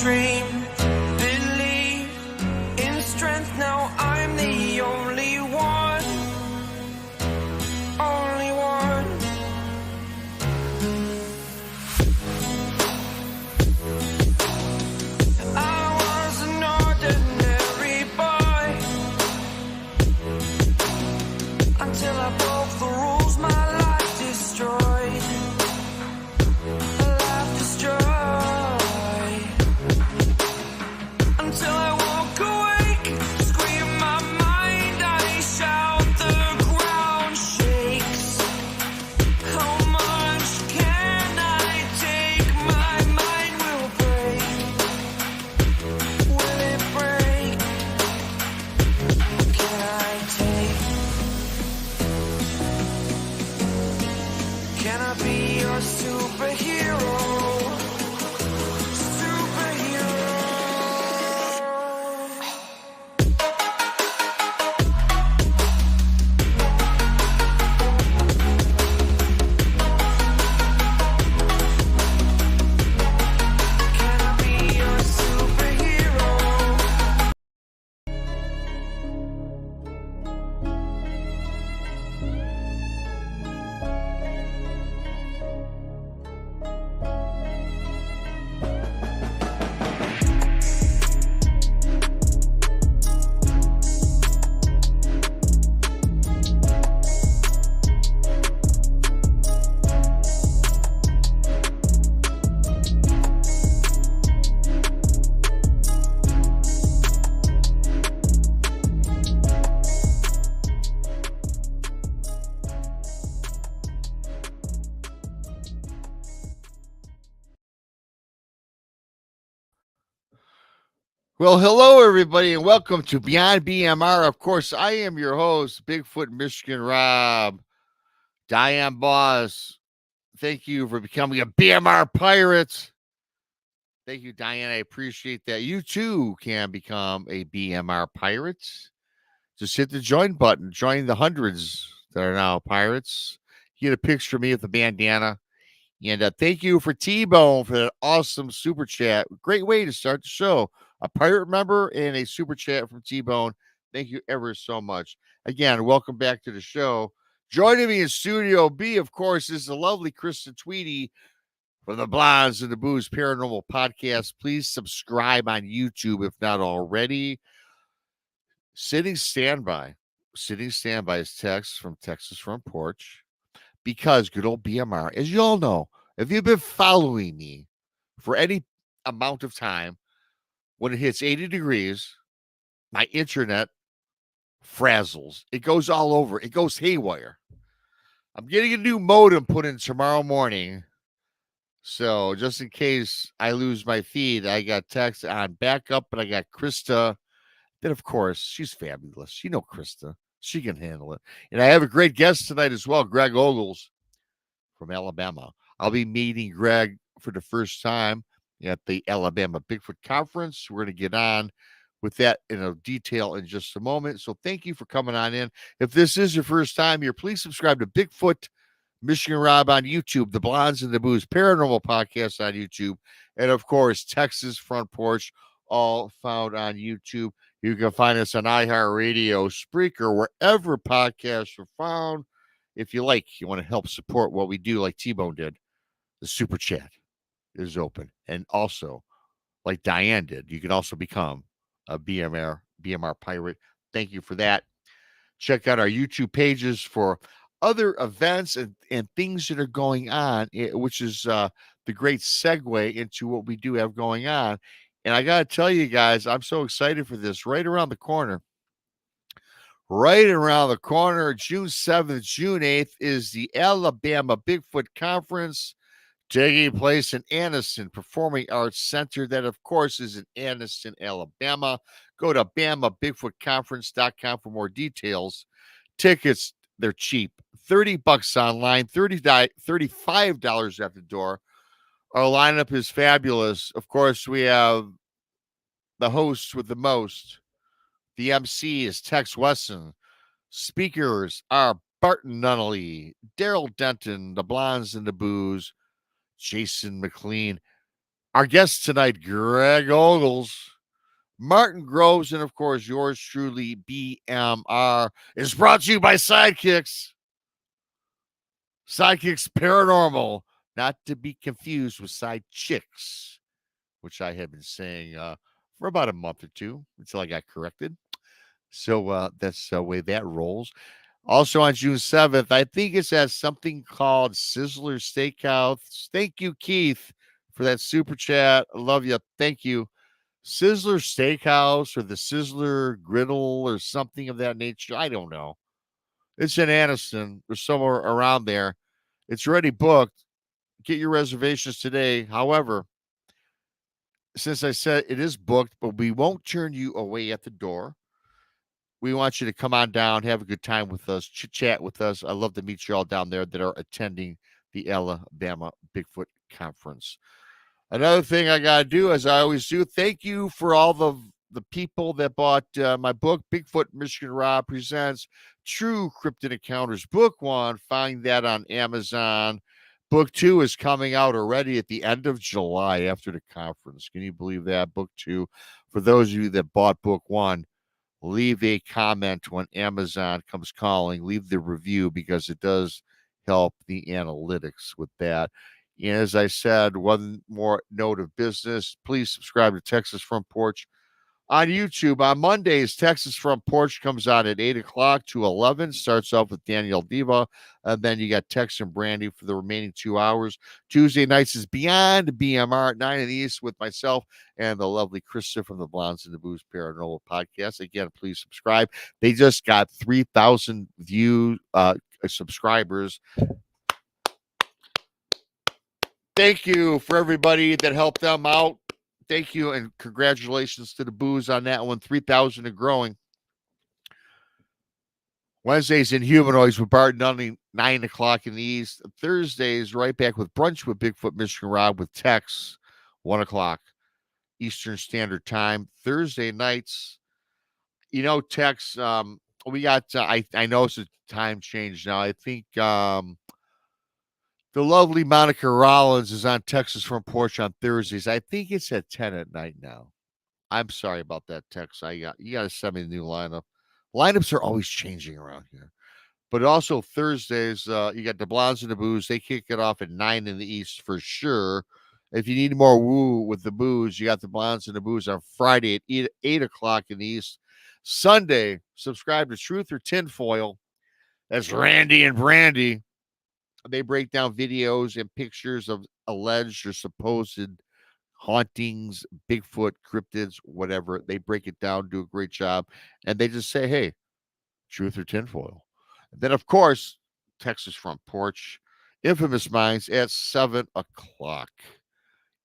dream, believe in strength. Now I'm the only one, only one. I was an ordinary boy until I broke the rules. My life destroyed. Life destroyed. Until I walk awake, scream my mind, I shout, the ground shakes. How much can I take? My mind will break. Will it break? What can I take? Can I be your superhero? Well, hello, everybody, and welcome to Beyond BMR. Of course, I am your host, Bigfoot Michigan Rob. Diane Boss, thank you for becoming a BMR pirate. Thank you, Diane. I appreciate that. You, too, can become a BMR pirate. Just hit the join button. Join the hundreds that are now pirates. Get a picture of me with the bandana. And thank you for T-Bone for that awesome super chat. Great way to start the show. A pirate member and a super chat from T-Bone. Thank you ever so much. Again, welcome back to the show. Joining me in Studio B, of course, is the lovely Kristen Tweedy from the Blondes and the Booze Paranormal Podcast. Please subscribe on YouTube if not already. Sitting standby is text from Texas Front Porch. Because good old BMR, as you all know, if you've been following me for any amount of time, when it hits 80 degrees, my internet frazzles. It goes all over. It goes haywire. I'm getting a new modem put in tomorrow morning. So just in case I lose my feed, I got text on backup, but I got Krista. Then, of course, she's fabulous. You know Krista. She can handle it. And I have a great guest tonight as well, Greg Ogles from Alabama. I'll be meeting Greg for the first time at the Alabama Bigfoot Conference. We're going to get on with that in a detail in just a moment. So thank you for coming on in. If this is your first time here, please subscribe to Bigfoot Michigan Rob on YouTube, the Blondes and the Booze Paranormal Podcast on YouTube, and, of course, Texas Front Porch, all found on YouTube. You can find us on iHeartRadio, Spreaker, wherever podcasts are found. If you want to help support what we do like T-Bone did, the Super Chat is open. And also, like Diane did, you can also become a BMR pirate. Thank you for that. Check out our YouTube pages for other events and things that are going on, which is the great segue into what we do have going on. And I got to tell you guys, I'm so excited for this. Right around the corner, June 7th, June 8th, is the Alabama Bigfoot Conference taking place in Anniston Performing Arts Center. That, of course, is in Anniston, Alabama. Go to BamaBigfootConference.com for more details. Tickets, they're cheap. $30 online, $35 at the door. Our lineup is fabulous. Of course, we have the host with the most. The MC is Tex Wesson. Speakers are Barton Nunnally, Daryl Denton, the Blondes and the Booze, Jason McLean. Our guests tonight, Greg Ogles, Martin Groves, and of course, yours truly, BMR, is brought to you by Sidekicks. Sidekicks Paranormal, not to be confused with Side Chicks, which I have been saying for about a month or two until I got corrected. So that's the way that rolls. Also on June 7th, I think it's at something called Sizzler Steakhouse. Thank you, Keith, for that super chat. I love you. Thank you. Sizzler Steakhouse or the Sizzler Griddle or something of that nature. I don't know. It's in Anniston or somewhere around there. It's already booked. Get your reservations today. However, since I said it is booked, but we won't turn you away at the door. We want you to come on down, have a good time with us, chit chat with us. I love to meet you all down there that are attending the Alabama Bigfoot Conference. Another thing I got to do, as I always do, thank you for all the people that bought my book, Bigfoot Michigan Rob Presents True Cryptid Encounters. Book 1, find that on Amazon. Book 2 is coming out already at the end of July after the conference. Can you believe that? Book 2. For those of you that bought Book 1, leave a comment when Amazon comes calling. Leave the review because it does help the analytics with that. And as I said, one more note of business. Please subscribe to Texas Front Porch on YouTube. On Mondays, Texas Front Porch comes on at 8 o'clock to 11. Starts off with Danielle Diva. And then you got Tex and Brandy for the remaining 2 hours. Tuesday nights is Beyond BMR at 9 in the East with myself and the lovely Krista from the Blondes and the Booze Paranormal Podcast. Again, please subscribe. They just got 3,000 subscribers. Thank you for everybody that helped them out. Thank you and congratulations to the Booze on that one. 3,000 and growing. Wednesdays in Humanoids with Bart Dunning, 9 o'clock in the East. Thursdays, right back with Brunch with Bigfoot Michigan Rob with Tex, 1 o'clock Eastern Standard Time. Thursday nights, Tex, we got, I know it's a time change now. I think the lovely Monica Rollins is on Texas Front Porch on Thursdays. I think it's at 10 at night now. I'm sorry about that, Tex. You got to send me the new lineup. Lineups are always changing around here. But also Thursdays, you got the Blondes and the Booze. They kick it off at 9 in the East for sure. If you need more woo with the Booze, you got the Blondes and the Booze on Friday at 8 o'clock in the East. Sunday, subscribe to Truth or Tinfoil. That's Randy and Brandy. They break down videos and pictures of alleged or supposed hauntings, Bigfoot, cryptids, whatever. They break it down, do a great job, and they just say, hey, truth or tinfoil. And then, of course, Texas Front Porch, Infamous Minds at 7 o'clock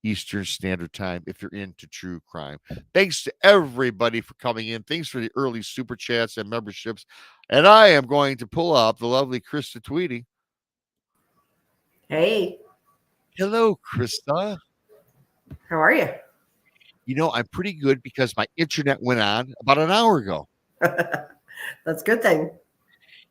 Eastern Standard Time if you're into true crime. Thanks to everybody for coming in. Thanks for the early super chats and memberships. And I am going to pull up the lovely Krista Tweedy. Hey. Hello, Krista. How are you? I'm pretty good because my internet went on about an hour ago. That's a good thing.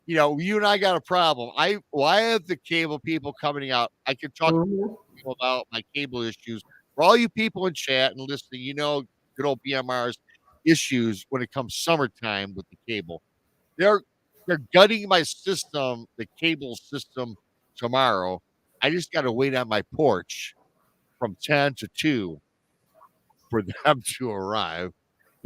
You and I got a problem. I have the cable people coming out. I can talk about my cable issues. For all you people in chat and listening, good old BMR's issues when it comes summertime with the cable. They're gutting my system, the cable system tomorrow. I just got to wait on my porch from 10 to 2 for them to arrive.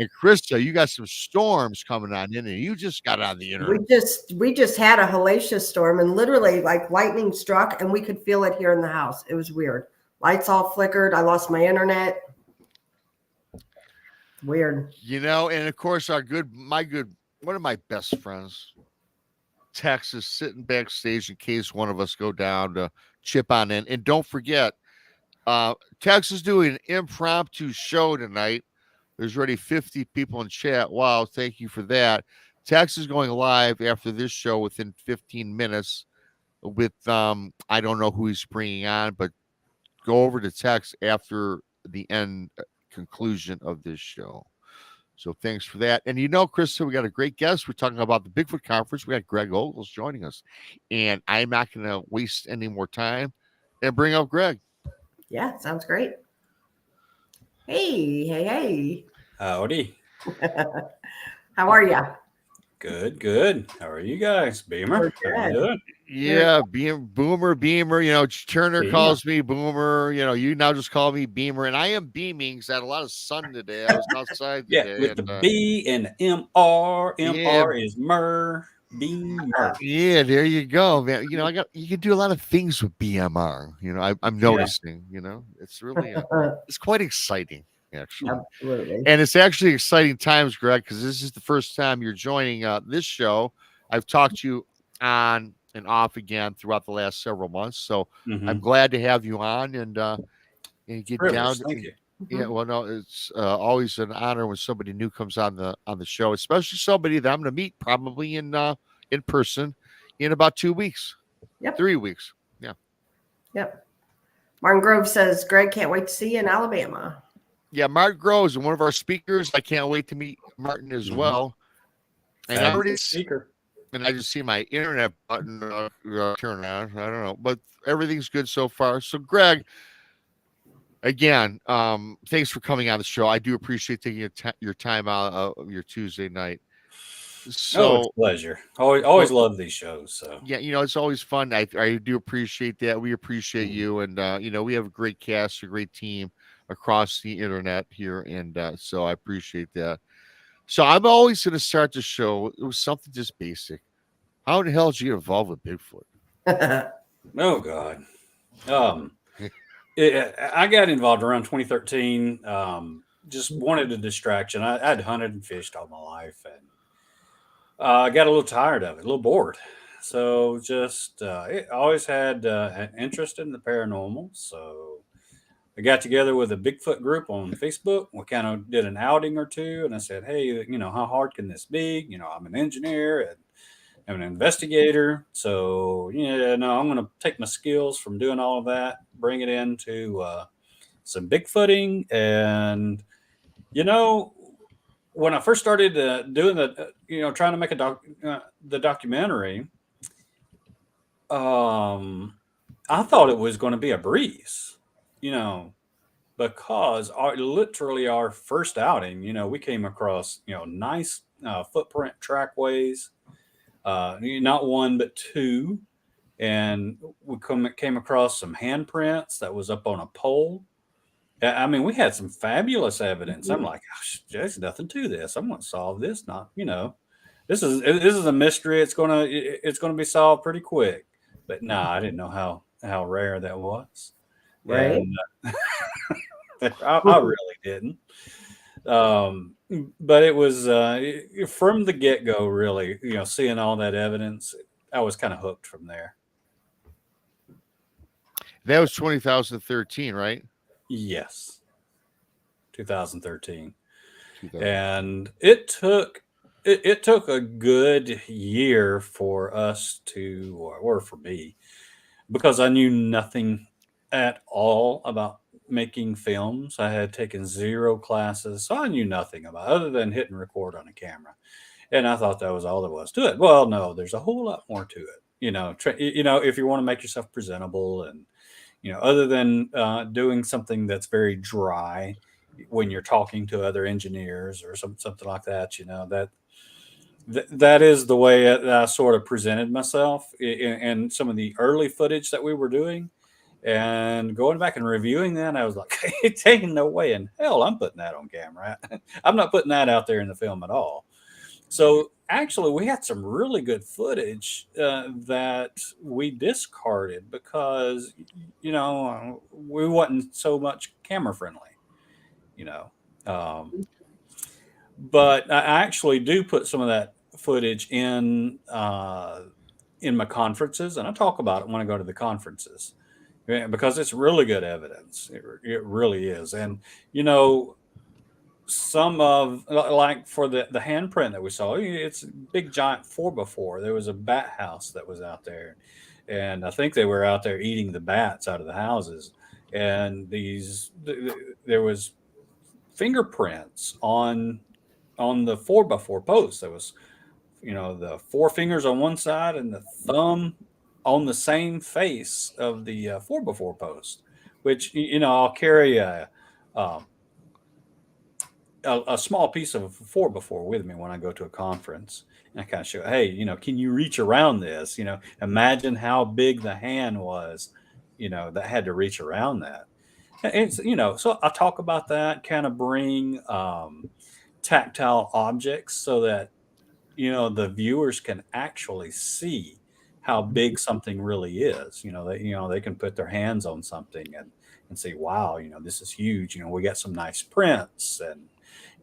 And Krista, you got some storms coming on in, and you just got on the internet. We just had a hellacious storm, and literally like lightning struck, and we could feel it here in the house. It was weird. Lights all flickered. I lost my internet. Weird. And of course, one of my best friends, Tex, is sitting backstage in case one of us go down to chip on in. And don't forget, Tex is doing an impromptu show tonight. There's already 50 people in chat. Wow, thank you for that. Tex is going live after this show within 15 minutes with, I don't know who he's bringing on, but go over to Tex after the conclusion of this show. So thanks for that. And Krista, we got a great guest. We're talking about the Bigfoot Conference. We got Greg Ogles joining us. And I'm not going to waste any more time and bring up Greg. Yeah, sounds great. Hey. Howdy. How are you? Good. How are you guys? Beamer, We're how you good. doing? Yeah, Beamer. You know, Turner Beamer. calls me Boomer. You know, you now just call me Beamer, and I am beaming because I had a lot of sun today. I was outside Yeah, today, with the and B and the MR. yeah, MR is Mer. Beamer. yeah, there you go, man. You know, you can do a lot of things with BMR. You know, I'm Yeah. noticing. You know, it's really it's quite exciting actually. Absolutely. And it's actually exciting times, Greg, because this is the first time you're joining this show. I've talked to you on and off again throughout the last several months, so I'm Mm-hmm. glad to have you on and get down. Privilege. Thank you. Yeah, well, no, it's always an honor when somebody new comes on the show, especially somebody that I'm going to meet probably in person in about 2 weeks, Yep. 3 weeks. Yeah. Yep. Martin Grove says, Greg, can't wait to see you in Alabama. Yeah, Martin Groves, one of our speakers. I can't wait to meet Martin as well. And I already speaker. And I just see my internet button turn on. I don't know, but everything's good so far. So, Greg, again, thanks for coming on the show. I do appreciate taking your time out of your Tuesday night. So, it's a pleasure. Always love these shows. So yeah, you know, it's always fun. I do appreciate that. We appreciate you, and you know, we have a great cast, a great team across the internet here, and so I appreciate that. So, I'm always going to start the show with something just basic. How the hell did you get involved with Bigfoot? oh God. I got involved around 2013. Just wanted a distraction. I'd hunted and fished all my life, and I got a little tired of it, a little bored. So just I always had an interest in the paranormal. So I got together with a Bigfoot group on Facebook. We kind of did an outing or two, and I said, "Hey, you know, how hard can this be? You know, I'm an engineer and I'm an investigator, so yeah, no, I'm going to take my skills from doing all of that, bring it into some Bigfooting, and you know." When I first started doing trying to make the documentary, I thought it was going to be a breeze, you know, because literally our first outing, you know, we came across, you know, nice footprint trackways, not one but two, and we came across some handprints that was up on a pole. I mean, we had some fabulous evidence. I'm like, gosh, there's nothing to this. I'm going to solve this. Not, you know, this is a mystery. It's gonna be solved pretty quick. But nah, I didn't know how rare that was. Right. And I really didn't. But it was from the get go. Really, you know, seeing all that evidence, I was kind of hooked from there. That was 2013, right? Yes, 2013. 2000. And it took a good year for us to, or for me, because I knew nothing at all about making films. I had taken 0 classes, so I knew nothing about other than hitting record on a camera, and I thought that was all there was to it. Well, no, there's a whole lot more to it. You know, if you want to make yourself presentable, and you know, other than doing something that's very dry when you're talking to other engineers or something like that, you know, that is the way that I sort of presented myself in some of the early footage that we were doing. And going back and reviewing that, I was like, it ain't no way in hell I'm putting that on camera. I'm not putting that out there in the film at all. So actually, we had some really good footage that we discarded because, you know, we wasn't so much camera friendly, you know. But I actually do put some of that footage in my conferences, and I talk about it when I go to the conferences because it's really good evidence. It really is. And, you know, some of, like for the handprint that we saw, it's a big giant 4x4. There was a bat house that was out there, and I think they were out there eating the bats out of the houses. And there was fingerprints on the 4x4 post. There was, you know, the 4 fingers on one side and the thumb on the same face of the 4x4 post, which, you know, I'll carry a small piece of 4x4 with me when I go to a conference. And I kind of show, hey, can you reach around this? Imagine how big the hand was, that had to reach around that. It's, so I talk about that, kind of bring tactile objects so that, the viewers can actually see how big something really is. They can put their hands on something and say, wow, this is huge. We got some nice prints, and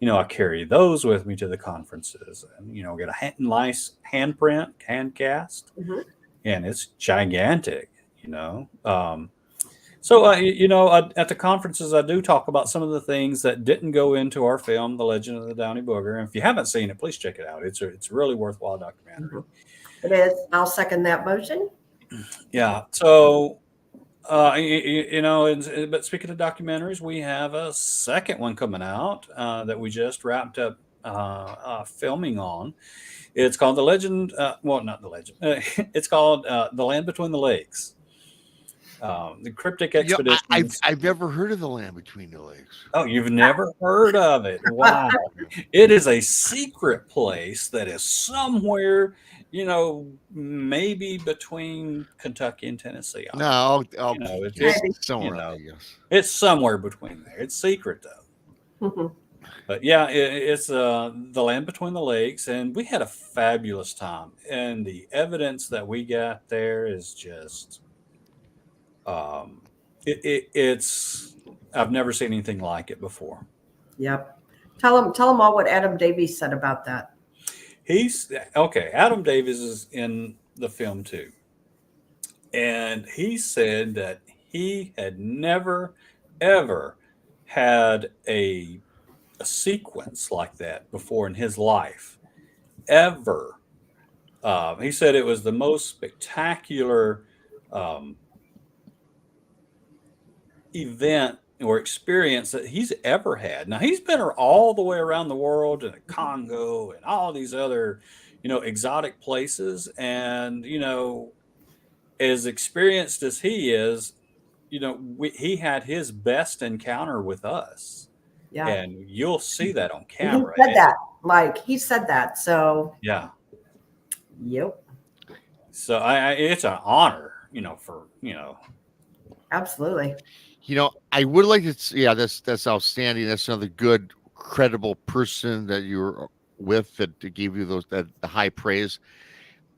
I carry those with me to the conferences, and get a nice handprint, hand cast, Mhm. and it's gigantic. At the conferences, I do talk about some of the things that didn't go into our film, The Legend of the Downy Booger. And if you haven't seen it, please check it out. It's a really worthwhile documentary. It is. I'll second that motion. Yeah. So, but speaking of documentaries, we have a second one coming out that we just wrapped up filming on. It's called The Legend. Well, not The Legend. It's called The Land Between the Lakes. The cryptic expeditions. I've never heard of The Land Between the Lakes. Oh, you've never heard of it? Wow. It is a secret place that is somewhere, maybe between Kentucky and Tennessee. No, it's somewhere, I guess. It's somewhere between there. It's secret, though. But yeah, it's the Land Between the Lakes, and we had a fabulous time. And the evidence that we got there is just... it's I've never seen anything like it before. Yep. Tell them all what Adam Davies said about that. He's okay. Adam Davies is in the film too, and he said that he had never ever had a sequence like that before in his life, ever. He said it was the most spectacular event or experience that he's ever had. Now, he's been all the way around the world, in Congo and all these other, exotic places. And, as experienced as he is, he had his best encounter with us. Yeah. And you'll see that on camera. He said that. He said that. So, yeah. Yep. So it's an honor, Absolutely. I would like to. Yeah, that's outstanding. That's another good, credible person that you were with that gave you the high praise.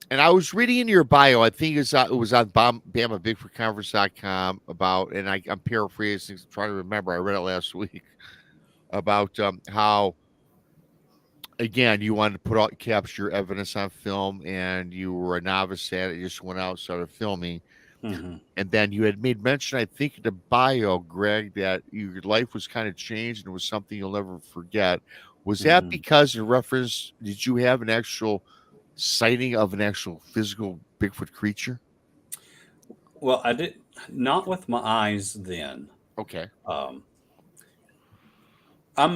And I was reading in your bio. I think it was on BamaBigfootConference.com about, and I'm paraphrasing, trying to remember. I read it last week about how, again, you wanted to capture your evidence on film, and you were a novice at it. You just went out and started filming. Mm-hmm. And then you had made mention, I think, in the bio, Greg, that your life was kind of changed and it was something you'll never forget. Was that because, in reference, did you have an actual sighting of an actual physical Bigfoot creature? Well, I did not with my eyes then. Okay. I'm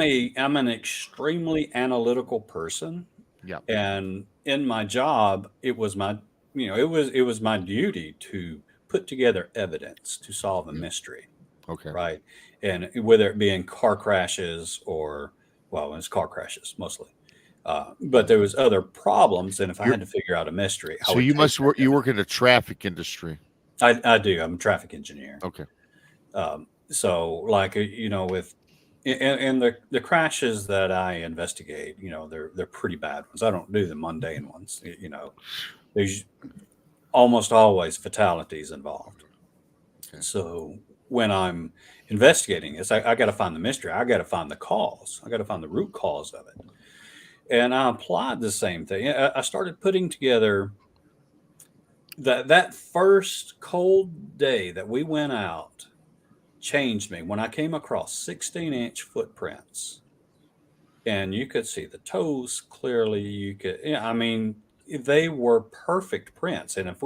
an extremely analytical person. Yeah. And in my job, it was my duty to put together evidence to solve a mystery. Okay. Right. And whether it be in car crashes it's car crashes mostly. But there was other problems. And if I had to figure out a mystery, so you work in the traffic industry. I do. I'm a traffic engineer. Okay. So with the crashes that I investigate, they're pretty bad ones. I don't do the mundane ones. There's almost always fatalities involved. Okay. So when I'm investigating this, I got to find the mystery. I got to find the cause. I got to find the root cause of it. And I applied the same thing. I started putting together that first cold day that we went out changed me when I came across 16-inch footprints, and you could see the toes clearly. They were perfect prints. And if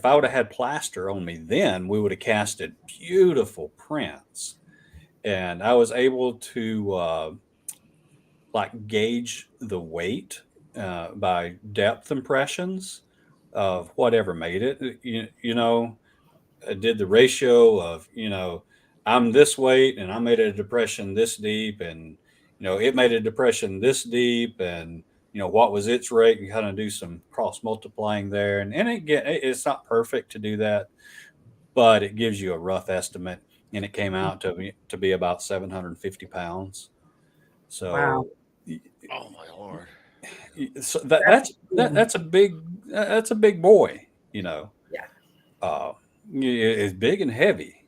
I would have had plaster on me then, we would have casted beautiful prints. And I was able to gauge the weight by depth impressions of whatever made it. I did the ratio of, I'm this weight and I made a depression this deep, and it made a depression this deep, and what was its rate, and kind of do some cross multiplying there. And it's not perfect to do that, but it gives you a rough estimate. And it came out to be about 750 pounds. So, Wow. Oh my Lord. so that's a big boy, Yeah. It's big and heavy.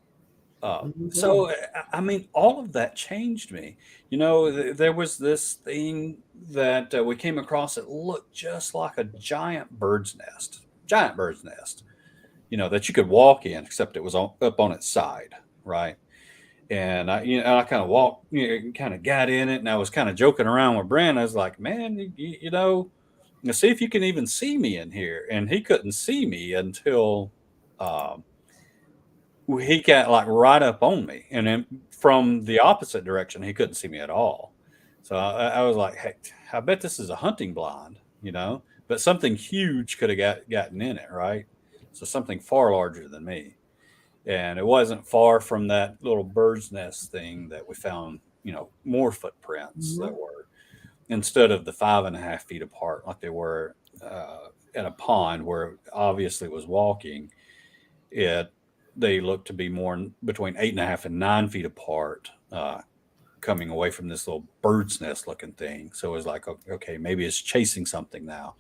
So, I mean, all of that changed me. There was this thing that we came across that looked just like a giant bird's nest, that you could walk in, except it was up on its side, right? And I kind of walked, kind of got in it, and I was kind of joking around with Brand. I was like, man, see if you can even see me in here. And he couldn't see me until he got like right up on me, and then from the opposite direction, he couldn't see me at all. So I was like, hey, I bet this is a hunting blind, but something huge could have gotten in it, right? So something far larger than me. And it wasn't far from that little bird's nest thing that we found, more footprints that were, instead of the 5.5 feet apart, like they were at a pond where it obviously was walking, they looked to be more between 8.5 and 9 feet apart, coming away from this little bird's nest looking thing. So it was like, okay, maybe it's chasing something now.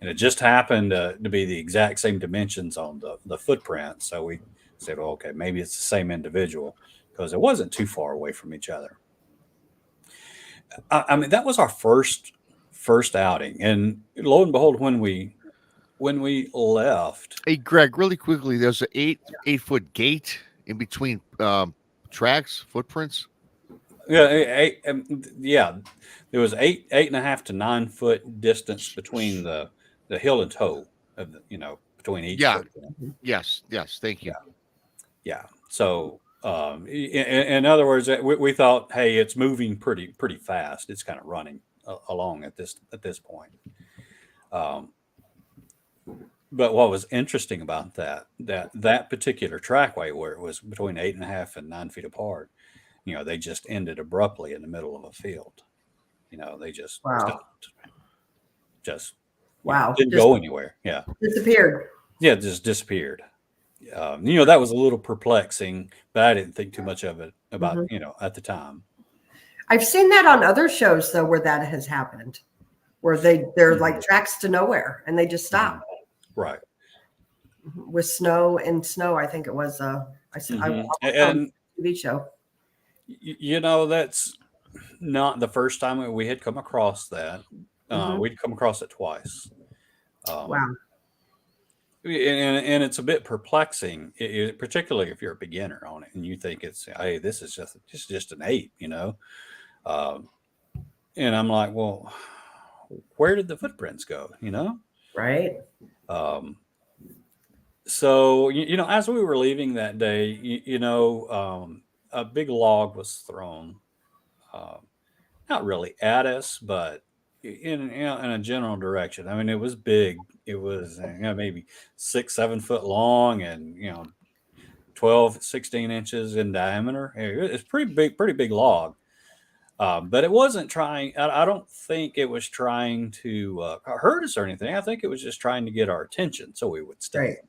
And it just happened to be the exact same dimensions on the footprint. So we said, well, okay, maybe it's the same individual, because it wasn't too far away from each other. I mean, that was our first outing. And lo and behold, when we left. Hey, Greg, really quickly, there's an 8-foot gate in between tracks, footprints. Yeah, there was 8.5 to 9 foot distance between the heel and toe of between each. Yeah. Footprint. Yes. Thank you. Yeah. So, in other words, we thought, hey, it's moving pretty fast. It's kind of running along at this point. But what was interesting about that particular trackway, where it was between 8.5 and 9 feet apart, they just ended abruptly in the middle of a field. They just stopped. Just didn't go anywhere. Yeah, Disappeared. Yeah, just disappeared. That was a little perplexing, but I didn't think too much of it about at the time. I've seen that on other shows though, where that has happened, where they're like tracks to nowhere and they just stop. Right. With snow, I think it was. I watched on TV show. That's not the first time we had come across that. We'd come across it twice. Wow. And it's a bit perplexing, particularly if you're a beginner on it and you think hey, this is just an 8, and I'm like, well, where did the footprints go? Right. So as we were leaving that day, a big log was thrown, not really at us, but in a general direction. I mean, it was big. It was maybe 6-7 foot long, and 12-16 inches in diameter. It's pretty big log. But it wasn't trying. I don't think it was trying to hurt us or anything. I think it was just trying to get our attention so we would stay. Right.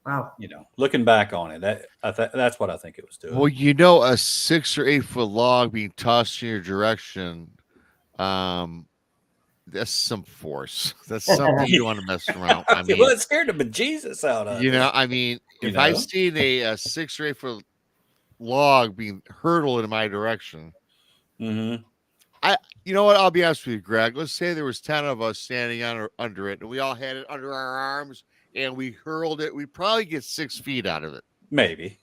Wow. Looking back on it, that's what I think it was doing. Well, a 6 or 8 foot log being tossed in your direction, that's some force. That's something you want to mess around. I mean, well, it scared the bejesus out of it. I mean, if I seen a 6 or 8 foot log being hurtled in my direction, you know what? I'll be honest with you, Greg. Let's say there was 10 of us standing under it, and we all had it under our arms, and we hurled it. We probably get 6 feet out of it, maybe,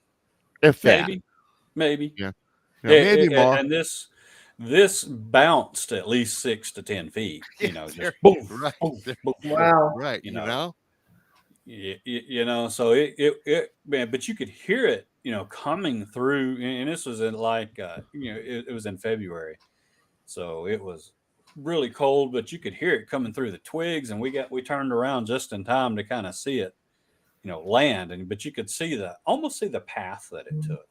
if that. Maybe, yeah, maybe more. And this bounced at least 6 to 10 feet. Just boom, right, boom, wow, right. So it man, but you could hear it, coming through, and this was in it was in February, so it was really cold, but you could hear it coming through the twigs, and we turned around just in time to kind of see it, land, but you could almost see the path that it took,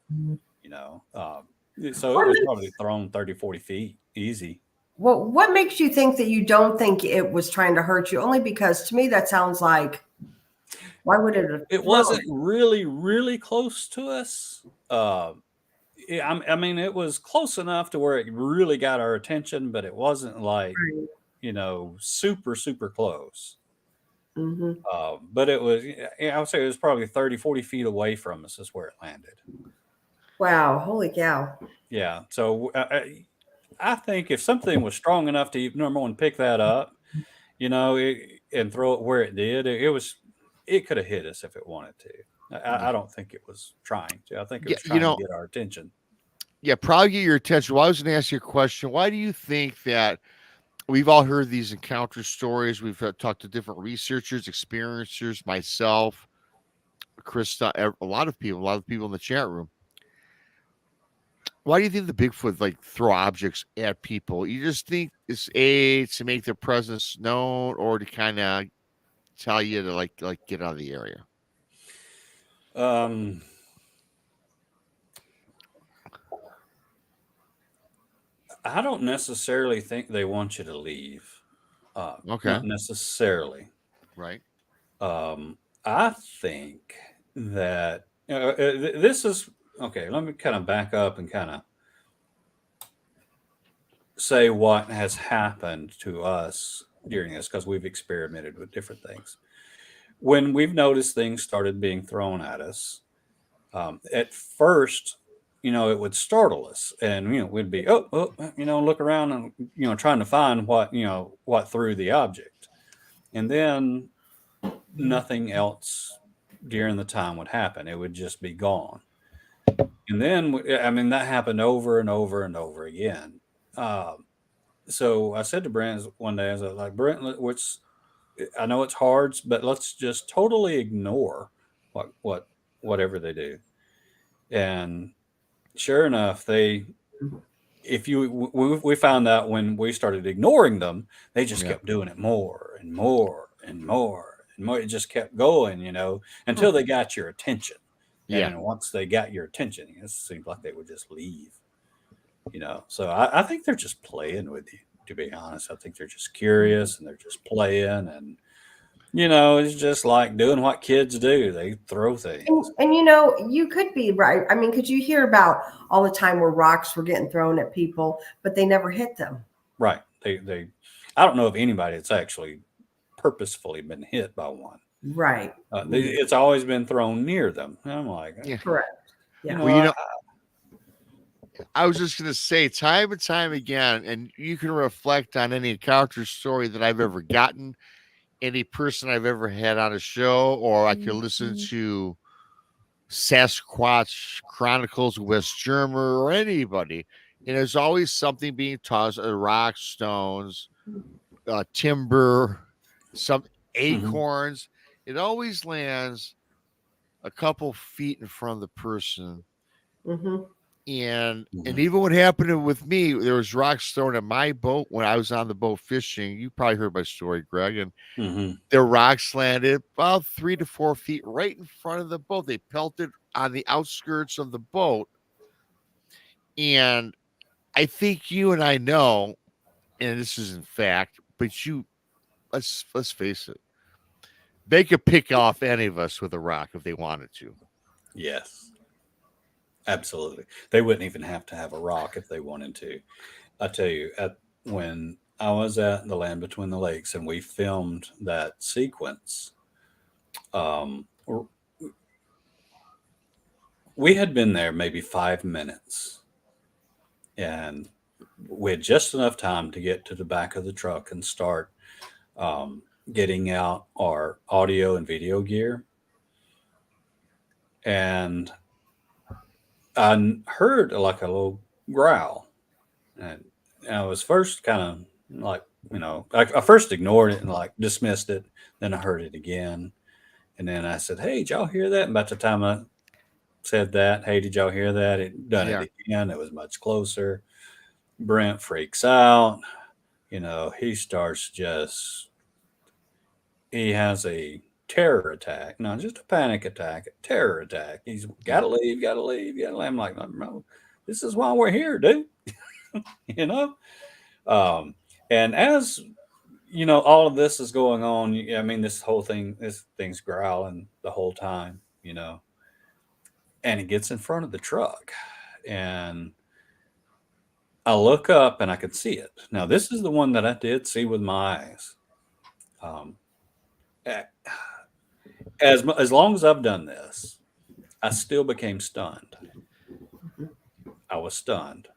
So it was probably thrown 30, 40 feet easy. Well, what makes you think that you don't think it was trying to hurt you? Only because to me that sounds like, why would it have It wasn't really, really close to us. I mean, it was close enough to where it really got our attention, but it wasn't like, super, super close. Mm-hmm. But it was, I would say it was probably 30, 40 feet away from us is where it landed. Wow, holy cow. Yeah. So I think if something was strong enough to, number one, pick that up, and throw it where it did, it could have hit us if it wanted to. I don't think it was trying to. I think it was trying to get our attention. Yeah, probably get your attention. Well, I was going to ask you a question. Why do you think that we've all heard these encounter stories? We've talked to different researchers, experiencers, myself, Krista, a lot of people in the chat room. Why do you think the Bigfoot throw objects at people? You just think it's to make their presence known, or to kind of tell you to get out of the area? I don't necessarily think they want you to leave. Okay. Not necessarily. Right. I think that this is okay. Let me kind of back up and kind of say what has happened to us during this, because we've experimented with different things. When we've noticed things started being thrown at us, at first, it would startle us, and we'd be look around and trying to find what threw the object, and then nothing else during the time would happen. It would just be gone. And then that happened over and over and over again. So I said to Brent one day, I was like, Brent, I know it's hard, but let's just totally ignore whatever they do. And sure enough, we found out when we started ignoring them, they just kept doing it more and more and more and more. It just kept going, until they got your attention. And once they got your attention, it seemed like they would just leave. So I think they're just playing with you, to be honest. I think they're just curious and they're just playing, and it's just like doing what kids do. They throw things. And you could be right. I mean, could you hear about all the time where rocks were getting thrown at people, but they never hit them? Right. They I don't know of anybody that's actually purposefully been hit by one. Right. It's always been thrown near them. And I'm like, correct. Yeah. Well, I was just going to say, time and time again, and you can reflect on any encounter story that I've ever gotten, any person I've ever had on a show, or I could listen to Sasquatch Chronicles of West German or anybody, and there's always something being tossed: rocks, stones, timber, some acorns. It always lands a couple feet in front of the person. And even what happened with me, there was rocks thrown at my boat when I was on the boat fishing. You probably heard my story, Greg. And the rocks landed about 3 to 4 feet right in front of the boat. They pelted on the outskirts of the boat. And I think you and I know, and this is in fact, but let's face it, they could pick off any of us with a rock if they wanted to. Yes. Absolutely. They wouldn't even have to have a rock if they wanted to. I tell you, when I was at the Land Between the Lakes and we filmed that sequence, we had been there maybe 5 minutes, and we had just enough time to get to the back of the truck and start getting out our audio and video gear. And I heard like a little growl, and I was first kind of like, I first ignored it and dismissed it. Then I heard it again, and then I said, "Hey, did y'all hear that?" And about the time I said that, "Hey, did y'all hear that?" It done it again. It was much closer. Brent freaks out. He starts he has a terror attack, not just a panic attack, a terror attack. He's gotta leave. I'm like, no, this is why we're here, dude. You know? And as you know, all of this is going on. I mean, this thing's growling the whole time, you know, and it gets in front of the truck, and I look up and I can see it. Now, this is the one that I did see with my eyes. Um, as long as I've done this, I still became stunned. I was stunned.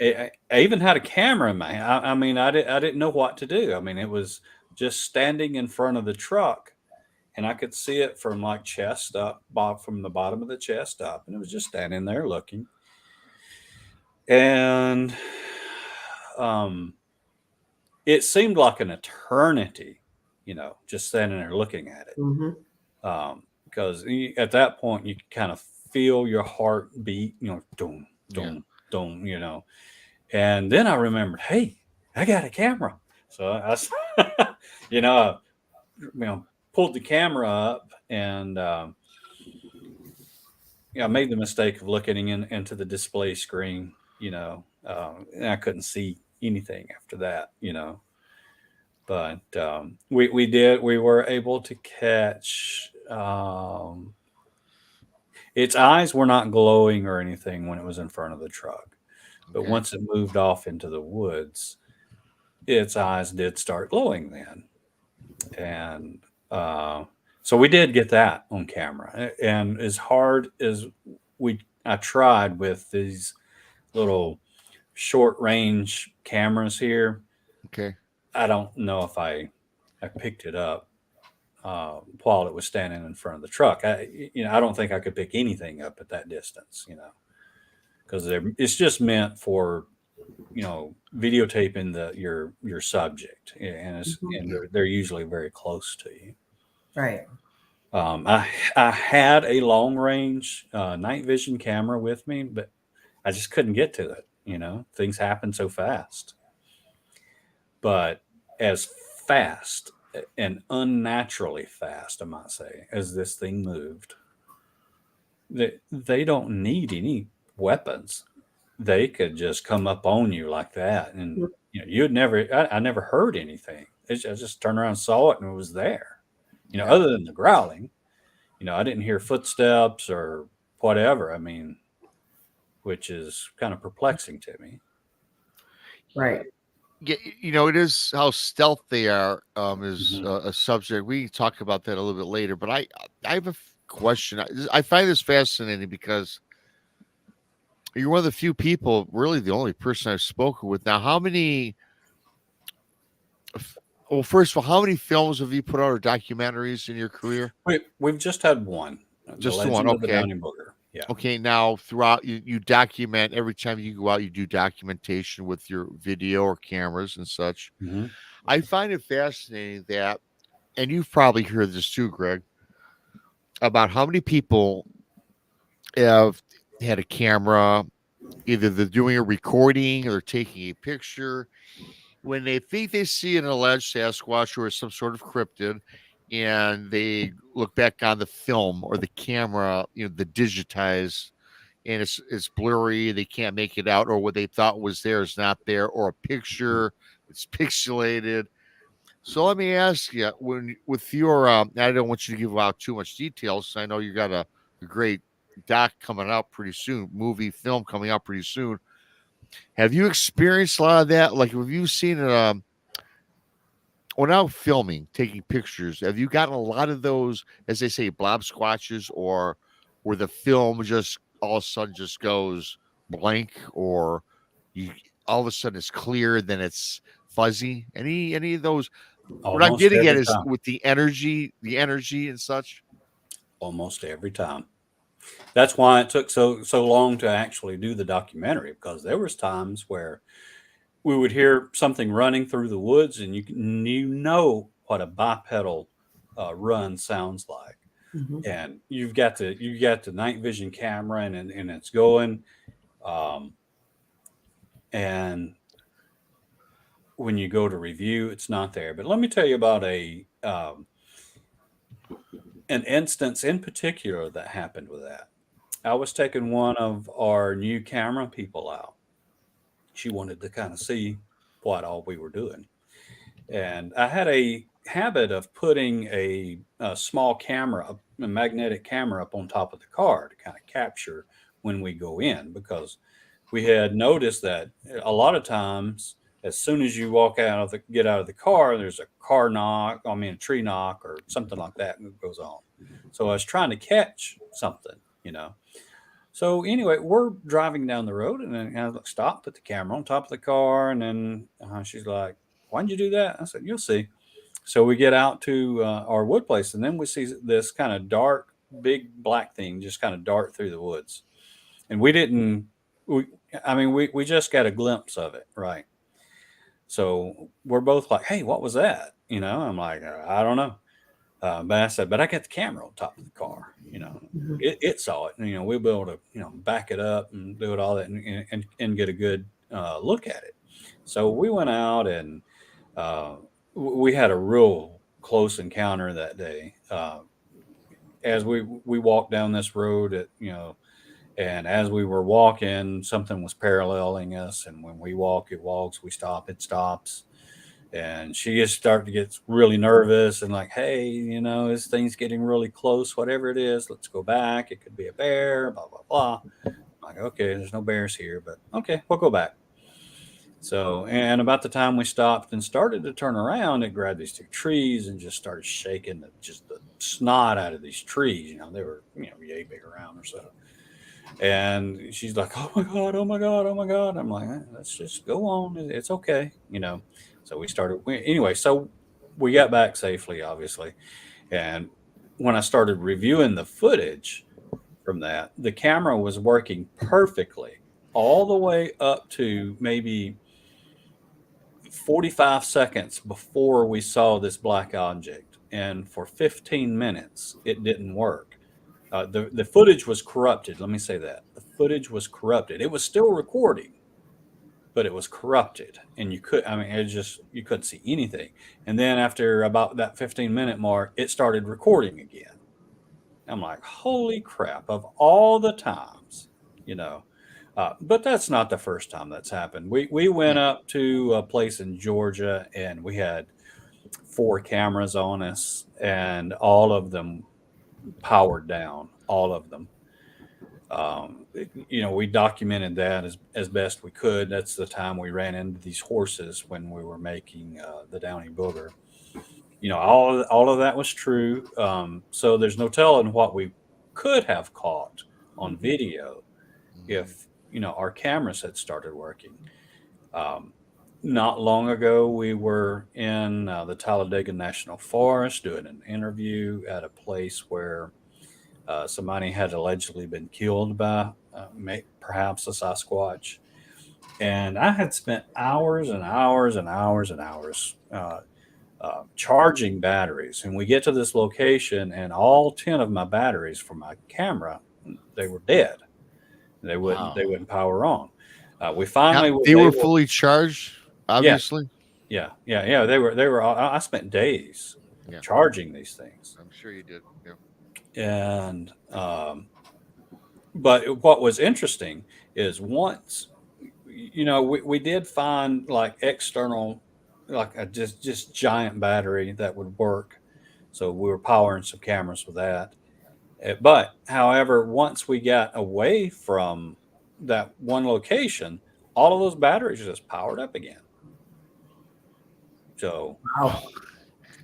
I even had a camera in my hand. I mean, I didn't know what to do. I mean, it was just standing in front of the truck, and I could see it from like chest up, from the bottom of the chest up, and it was just standing there looking. And it seemed like an eternity, you know, just standing there looking at it. Because at that point you kind of feel your heart beat, you know, doom, doom, doom, you know. And then I remembered, hey, I got a camera. So I you know, pulled the camera up, and I made the mistake of looking into the display screen, you know, and I couldn't see anything after that, you know. But we were able to catch. Its eyes were not glowing or anything when it was in front of the truck, but once it moved off into the woods, its eyes did start glowing then. And so we did get that on camera. And as hard as I tried with these little short range cameras here, I don't know if I picked it up while it was standing in front of the truck. I don't think I could pick anything up at that distance, you know, because it's just meant for, you know, videotaping your subject, and they're usually very close to you. Right. I had a long range night vision camera with me, but I just couldn't get to it. You know, things happen so fast. But as fast and unnaturally fast, I might say, as this thing moved, they don't need any weapons. They could just come up on you like that, and you know, I never heard anything. I just turned around and saw it, and it was there. You know, other than the growling, you know, I didn't hear footsteps or whatever. I mean, which is kind of perplexing to me. Right. Yeah, you know, it is how stealth they are is a subject. We can talk about that a little bit later, but I have a question. I find this fascinating because you're one of the few people, really the only person I've spoken with. Now, how many, well, first of all, how many films have you put out or documentaries in your career? We've just had one. Just the one, Legend of the okay. Downy Booger. Yeah. Okay, now throughout you document every time you go out, you do documentation with your video or cameras and such. I find it fascinating that, and you've probably heard this too, Greg, about how many people have had a camera, either they're doing a recording or taking a picture, when they think they see an alleged Sasquatch or some sort of cryptid, and they look back on the film or the camera, you know, the digitized, and it's blurry, they can't make it out, or what they thought was there is not there, or a picture, it's pixelated. So let me ask you, with your I don't want you to give out too much details. I know you got a great doc coming out pretty soon, movie film coming out pretty soon. Have you experienced a lot of that? Like, have you seen when out filming, taking pictures, have you gotten a lot of those, as they say, blob squatches, or where the film just all of a sudden just goes blank, or you all of a sudden it's clear, then it's fuzzy? Any of those? What I'm getting at is with the energy and such. Almost every time. That's why it took so long to actually do the documentary, because there was times where we would hear something running through the woods, and you know what a bipedal run sounds like. And you've got the night vision camera, and it's going, and when you go to review, it's not there. But let me tell you about an instance in particular that happened with that. I was taking one of our new camera people out. She wanted to kind of see what all we were doing. And I had a habit of putting a small camera, a magnetic camera up on top of the car to kind of capture when we go in, because we had noticed that a lot of times, as soon as you get out of the car, there's a car knock, I mean, a tree knock or something like that, and it goes on. So I was trying to catch something, you know. So anyway, we're driving down the road, and then I stop, put the camera on top of the car, and then she's like, "Why'd you do that?" I said, "You'll see." So we get out to our wood place, and then we see this kind of dark, big black thing just kind of dart through the woods, and we didn't. We just got a glimpse of it, right? So we're both like, "Hey, what was that?" You know, I'm like, "I don't know." But I said, but I got the camera on top of the car. You know, Mhm. it saw it. And, you know, we'll be able to, you know, back it up and do it all that and get a good look at it. So we went out and we had a real close encounter that day. As we walked down this road, and as we were walking, something was paralleling us. And when we walk, it walks. We stop, it stops. And she just started to get really nervous and like, hey, you know, this thing's getting really close, whatever it is, let's go back. It could be a bear, blah, blah, blah. I'm like, okay, there's no bears here, but okay, we'll go back. So, and about the time we stopped and started to turn around, it grabbed these two trees and just started shaking just the snot out of these trees. You know, they were, you know, yay big around or so. And she's like, oh my God, oh my God, oh my God. I'm like, let's just go on. It's okay. You know, so anyway, so we got back safely, obviously. And when I started reviewing the footage from that, the camera was working perfectly all the way up to maybe 45 seconds before we saw this black object. And for 15 minutes, it didn't work. The footage was corrupted. Let me say that. The footage was corrupted. It was still recording, but it was corrupted. And you couldn't see anything. And then after about that 15-minute mark, it started recording again. I'm like, holy crap, of all the times, you know. But that's not the first time that's happened. We went up to a place in Georgia, and we had 4 cameras on us, and all of them powered down, all of them. You know, we documented that as best we could. That's the time we ran into these horses when we were making the Downy Booger. You know, all of that was true. So there's no telling what we could have caught on video if, you know, our cameras had started working. Not long ago, we were in the Talladega National Forest doing an interview at a place where somebody had allegedly been killed by perhaps a Sasquatch. And I had spent hours and hours and hours and hours charging batteries. And we get to this location, and all 10 of my batteries for my camera, they were dead. They wouldn't power on. We finally They were fully charged, obviously. Yeah. They were. I spent days charging these things. I'm sure you did. Yeah. And but what was interesting is once, you know, we did find like external, like a just giant battery that would work. So we were powering some cameras with that. But however, once we got away from that one location, all of those batteries just powered up again. So, Wow.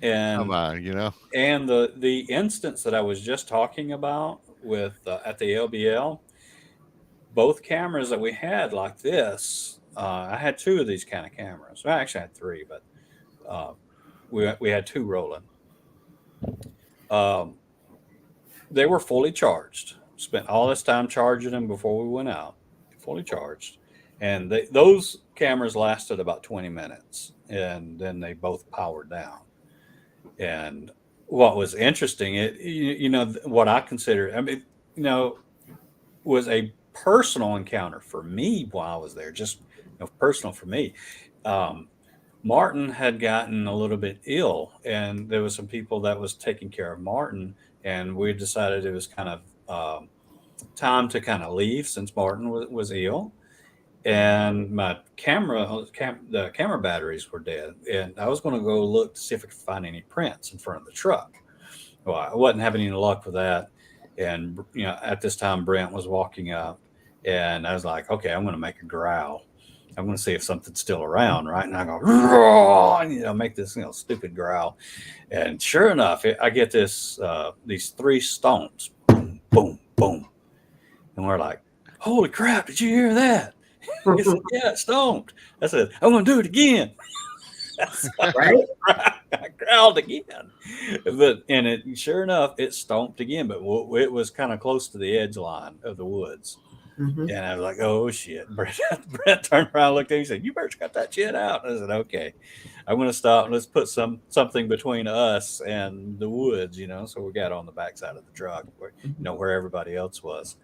and Come on, you know. and the instance that I was just talking about with at the LBL, both cameras that we had like this, I had 2 of these kind of cameras. I actually had 3, but we had 2 rolling. They were fully charged. Spent all this time charging them before we went out, fully charged. And those cameras lasted about 20 minutes, and then they both powered down. And what was interesting, what I consider, was a personal encounter for me while I was there, just personal for me. Martin had gotten a little bit ill, and there was some people that was taking care of Martin, and we decided it was kind of time to kind of leave since Martin was ill, and my the camera batteries were dead, and I was going to go look to see if I could find any prints in front of the truck. Well, I wasn't having any luck with that, and at this time Brent was walking up, and I was like, okay, I'm going to make a growl. I'm going to see if something's still around, right? And I go, roar, and, make this stupid growl, and sure enough, I get these 3 stones, boom, boom, boom, and we're like, holy crap! Did you hear that? He said, yeah, it stomped. I said, I'm going to do it again. Right? I growled again, and it sure enough, it stomped again, but it was kind of close to the edge line of the woods. Mm-hmm. And I was like, oh shit. Brett turned around, looked at me, and said, you better cut that shit out. I said, okay, I'm going to stop. Let's put something between us and the woods, so we got on the backside of the truck where everybody else was.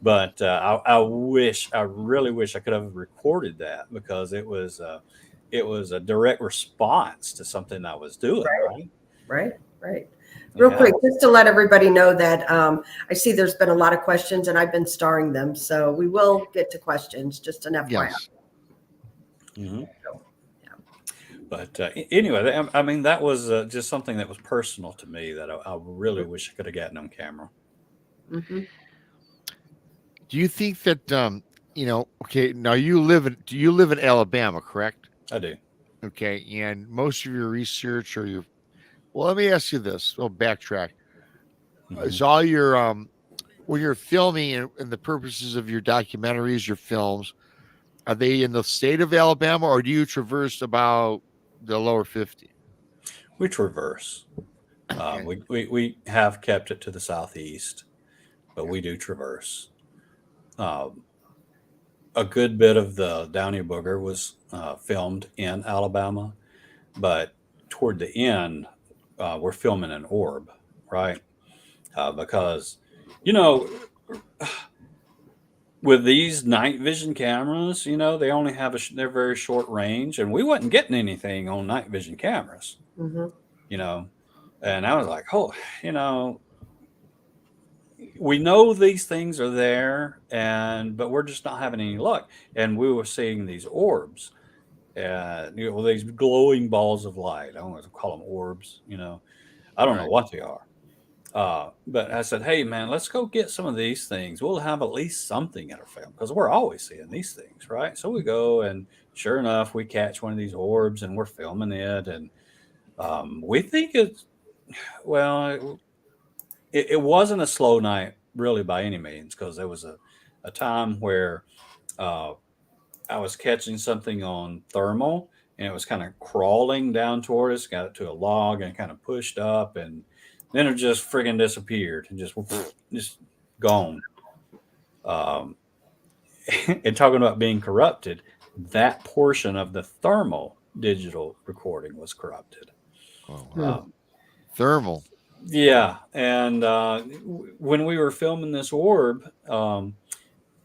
But I really wish I could have recorded that, because it was a direct response to something I was doing. Right. Real quick, just to let everybody know that I see there's been a lot of questions, and I've been starring them, so we will get to questions. Just an FYI. Yes. Mm-hmm. So, yeah. But anyway, I mean, that was just something that was personal to me that I really wish I could have gotten on camera. Mm-hmm. Do you think that okay, now do you live in Alabama, correct? I do. Okay, and most of your research well, let me ask you this. We'll backtrack. Mm-hmm. Is all your when you're filming and the purposes of your documentaries, your films, are they in the state of Alabama, or do you traverse about the lower 50? We traverse. Okay. We have kept it to the southeast, but we do traverse. A good bit of the Downy Booger was filmed in Alabama, but toward the end, we're filming an orb, right? Because, with these night vision cameras, they only have they're very short range, and we wasn't getting anything on night vision cameras, Mm-hmm. And I was like, oh, we know these things are there, but we're just not having any luck. And we were seeing these orbs, and these glowing balls of light. I don't know what to call them, orbs. I don't know what they are. But I said, hey man, let's go get some of these things. We'll have at least something in our film, because we're always seeing these things, right? So we go, and sure enough, we catch one of these orbs, and we're filming it, and we think it wasn't a slow night really by any means, because there was a time where I was catching something on thermal, and it was kind of crawling down toward us, got it to a log, and kind of pushed up, and then it just friggin' disappeared and just gone. And talking about being corrupted, that portion of the thermal digital recording was corrupted. Oh, thermal. Yeah, and when we were filming this orb,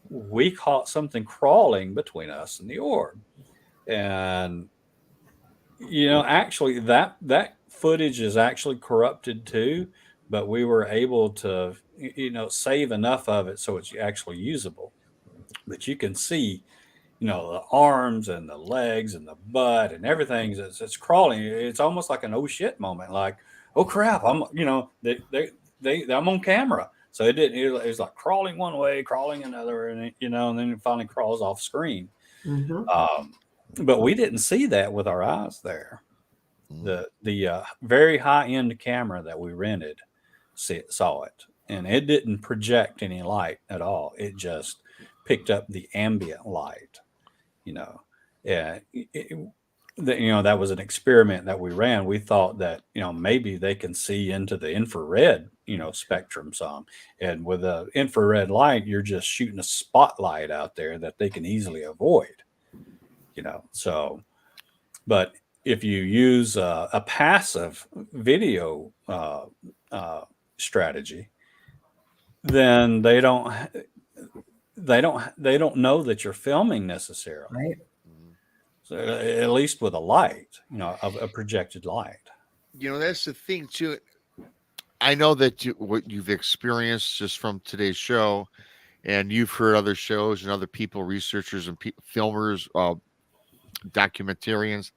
we caught something crawling between us and the orb, and actually that footage is actually corrupted too, but we were able to save enough of it so it's actually usable. But you can see the arms and the legs and the butt and everything, it's crawling. It's almost like an oh shit moment, like, oh crap, I'm I'm on camera. So it was like crawling one way, crawling another, and and then it finally crawls off screen. Mm-hmm. But we didn't see that with our eyes there. The very high end camera that we rented saw it, and it didn't project any light at all. It just picked up the ambient light. That was an experiment that we ran. We thought that maybe they can see into the infrared spectrum some, and with the infrared light, you're just shooting a spotlight out there that they can easily avoid. So, but if you use a passive video strategy, then they don't know that you're filming necessarily. Right. So at least with a light, a projected light. That's the thing too. I know that what you've experienced just from today's show and you've heard other shows and other people, researchers and filmers, documentarians.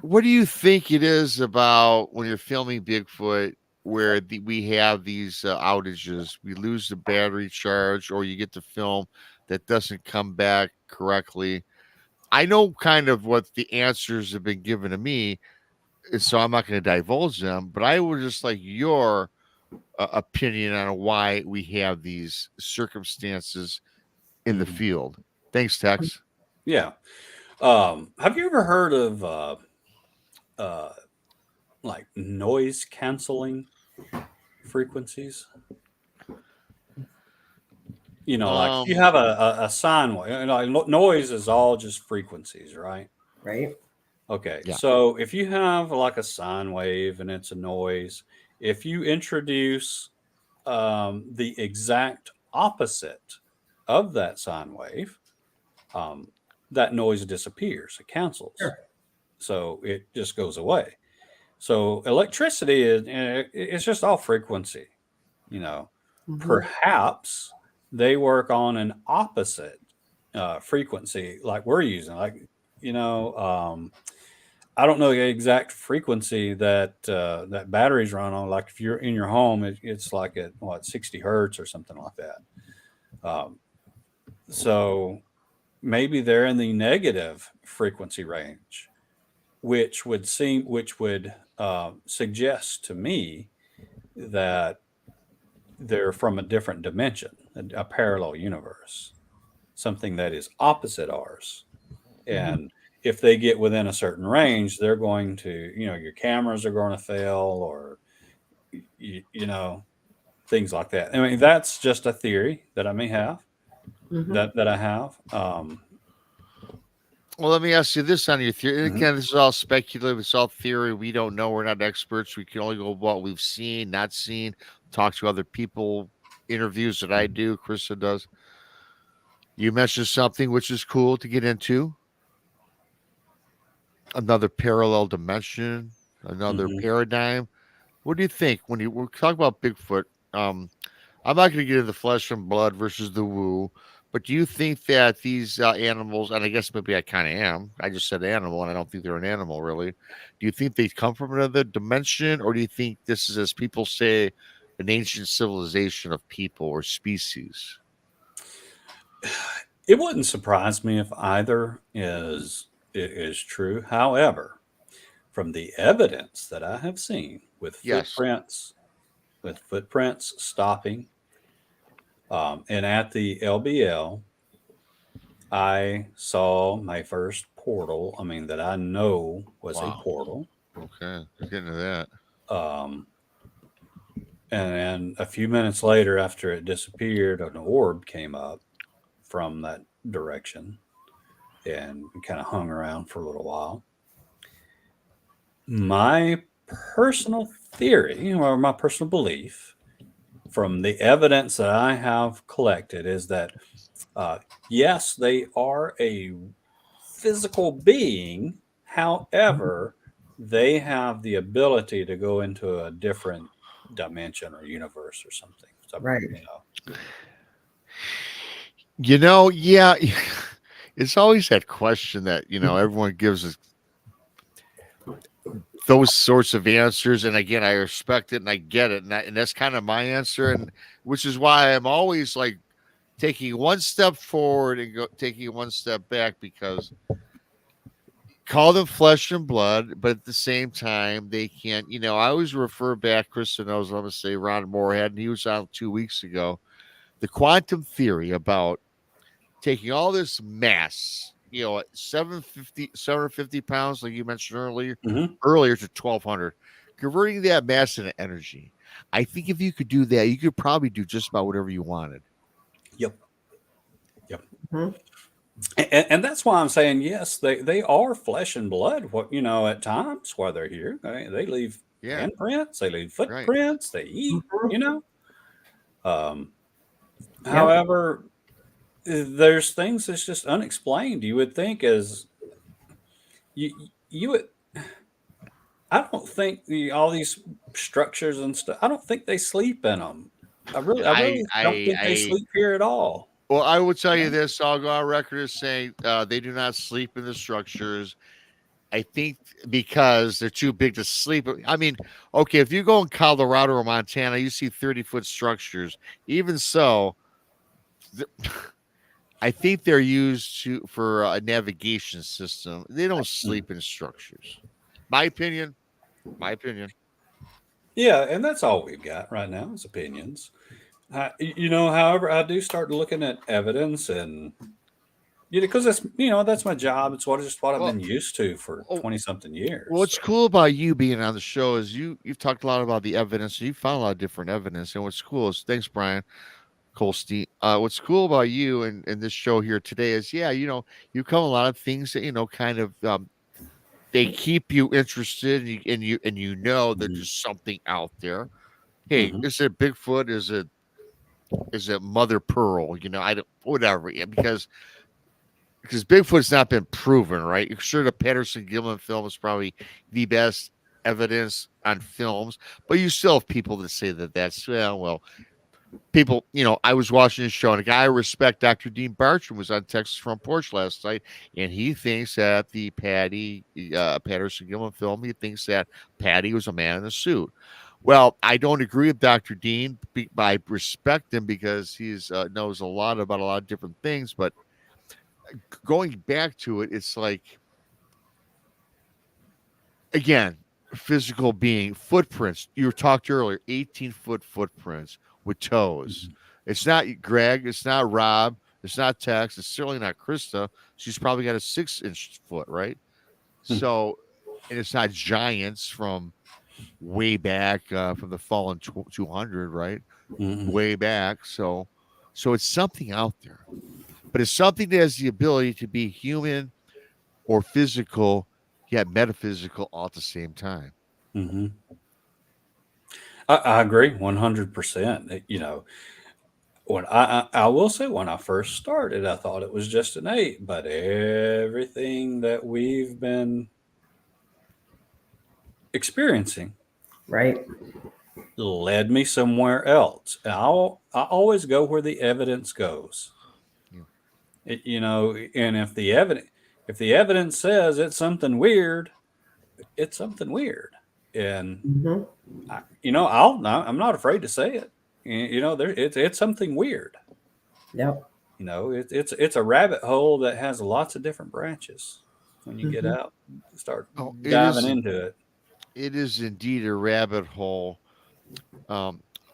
What do you think it is about when you're filming Bigfoot where we have these outages? We lose the battery charge, or you get the film that doesn't come back correctly. I know kind of what the answers have been given to me, so I'm not going to divulge them, but I would just like your opinion on why we have these circumstances in the field. Thanks, Tex. Yeah. Have you ever heard of like noise canceling frequencies? You know, like if you have a sine wave, you know, noise is all just frequencies, right? Right. Okay. Yeah. So if you have like a sine wave and it's a noise, if you introduce the exact opposite of that sine wave, that noise disappears. It cancels. Sure. So it just goes away. So electricity is it's just all frequency, you know. Perhaps they work on an opposite frequency like we're using. Like, you know, I don't know the exact frequency that that batteries run on. Like if you're in your home, it's like at 60 hertz or something like that. So maybe they're in the negative frequency range, which would suggest to me that they're from a different dimension, a parallel universe, something that is opposite ours. And if they get within a certain range, they're going to, you know, your cameras are going to fail, or you know, things like that. I mean, that's just a theory that I may have, that I have. Well, let me ask you this on your theory. Again, this is all speculative. It's all theory. We don't know. We're not experts. We can only go by what we've seen, not seen, talk to other people, interviews that I do, Krista does. You mentioned something which is cool to get into. Another parallel dimension, another paradigm. What do you think when we're talking about Bigfoot? I'm not going to get into the flesh and blood versus the woo, but do you think that these animals, and I guess maybe I kind of am, I just said animal, and I don't think they're an animal really. Do you think they come from another dimension, or do you think this is, as people say, an ancient civilization of people or species? It wouldn't surprise me if either is true. However, from the evidence that I have seen with footprints, stopping, and at the LBL, I saw my first portal. I mean, that I know was a portal. Okay, let's get into that. And then a few minutes later, after it disappeared, an orb came up from that direction and kind of hung around for a little while. My personal theory, or my personal belief, from the evidence that I have collected, is that yes, they are a physical being. However, they have the ability to go into a different dimension or universe or something. Right. You know, yeah, it's always that question that, you know, everyone gives us those sorts of answers. And again, I respect it and I get it. And that's kind of my answer. And which is why I'm always like taking one step forward and taking one step back, because call them flesh and blood, but at the same time, they can't, you know, I always refer back, Krista knows, I'm going to say Ron Moorhead, and he was on 2 weeks ago, the quantum theory about taking all this mass, you know, 750 pounds, like you mentioned earlier to 1,200, converting that mass into energy. I think if you could do that, you could probably do just about whatever you wanted. Yep. And that's why I'm saying, yes, they are flesh and blood. What, you know, at times while they're here, they leave handprints, they leave footprints, they eat, you know. However, there's things that's just unexplained. You would think as you would. I don't think all these structures and stuff, I don't think they sleep in them. I really don't think they sleep here at all. Well, I will tell you this. I'll go on record as saying they do not sleep in the structures. I think because they're too big to sleep. I mean, okay, if you go in Colorado or Montana, you see 30-foot structures. Even so, I think they're used for a navigation system. They don't sleep in structures. My opinion. Yeah, and that's all we've got right now is opinions. However, I do start looking at evidence and because that's my job. It's what I've been used to for 20-something years. What's cool about you being on the show is you've talked a lot about the evidence. You found a lot of different evidence, and what's cool is thanks, Brian Colstein. What's cool about you and this show here today is you come a lot of things that kind of they keep you interested, and you know that there's something out there. Hey, is it Bigfoot? Is it Mother Pearl? I don't whatever. Yeah, because Bigfoot's not been proven, right? You're sure the Patterson-Gimlin film is probably the best evidence on films, but you still have people that say that that's people. I was watching this show, and a guy I respect, Dr. Dean Bartram, was on Texas Front Porch last night, and he thinks that the Patterson-Gimlin film, he thinks that Patty was a man in a suit. Well, I don't agree with Dr. Dean. I respect him because he's knows a lot about a lot of different things, but going back to it, it's like, again, physical being, footprints. You talked earlier, 18-foot footprints with toes. It's not Greg, it's not Rob, it's not Tex, it's certainly not Krista. She's probably got a 6-inch foot, right? So, and it's not giants from way back from the fallen 200, right? Way back. So it's something out there. But it's something that has the ability to be human or physical, yet metaphysical all at the same time. I agree 100%. When I will say when I first started, I thought it was just an 8, but everything that we've been experiencing, right, led me somewhere else. And I always go where the evidence goes. And if the evidence says it's something weird, it's something weird. And I'm not afraid to say it. It's something weird. Yep. It's a rabbit hole that has lots of different branches. When you get out, start diving into it. It is indeed a rabbit hole.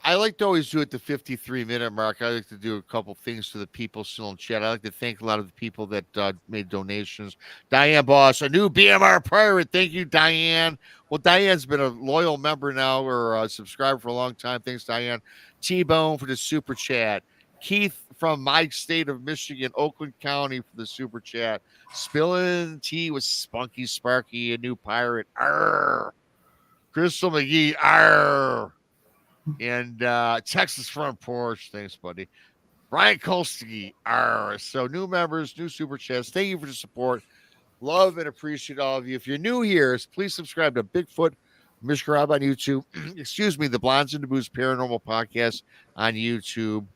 I like to always do it the 53-minute mark. I like to do a couple things to the people still in chat. I like to thank a lot of the people that made donations. Diane Boss, a new BMR pirate. Thank you, Diane. Well, Diane's been a loyal member now or a subscriber for a long time. Thanks, Diane. T-Bone for the super chat. Keith from my state of Michigan, Oakland County for the super chat. Spilling tea with Spunky Sparky, a new pirate. Arr. Crystal McGee. Arr. And Texas Front Porch. Thanks, buddy. Brian Kolsky. So new members, new super chats. Thank you for the support. Love and appreciate all of you. If you're new here, please subscribe to Bigfoot Michigan Rob on YouTube. Excuse me, the Blondes and the Booze Paranormal Podcast on YouTube.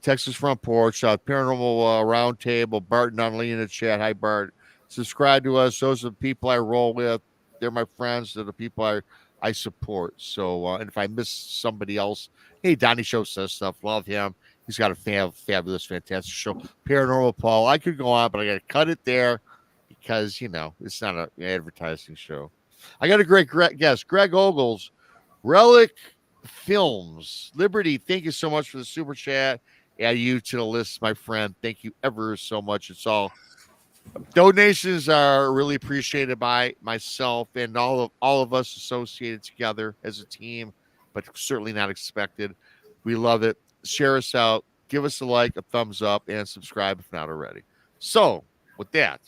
Texas Front Porch, Paranormal Roundtable. Bart Nunley in the chat. Hi, Bart. Subscribe to us. Those are the people I roll with. They're my friends. They're the people I support. So, and if I miss somebody else, hey, Donnie Show says stuff. Love him. He's got a fabulous, fantastic show. Paranormal Paul. I could go on, but I got to cut it there because, it's not an advertising show. I got a great guest, Greg Ogles, Relic Films. Liberty, thank you so much for the super chat. Add you to the list, my friend. Thank you ever so much. It's all donations are really appreciated by myself and all of us associated together as a team, but certainly not expected. We love it. Share us out. Give us a like, a thumbs up, and subscribe if not already. So, with that,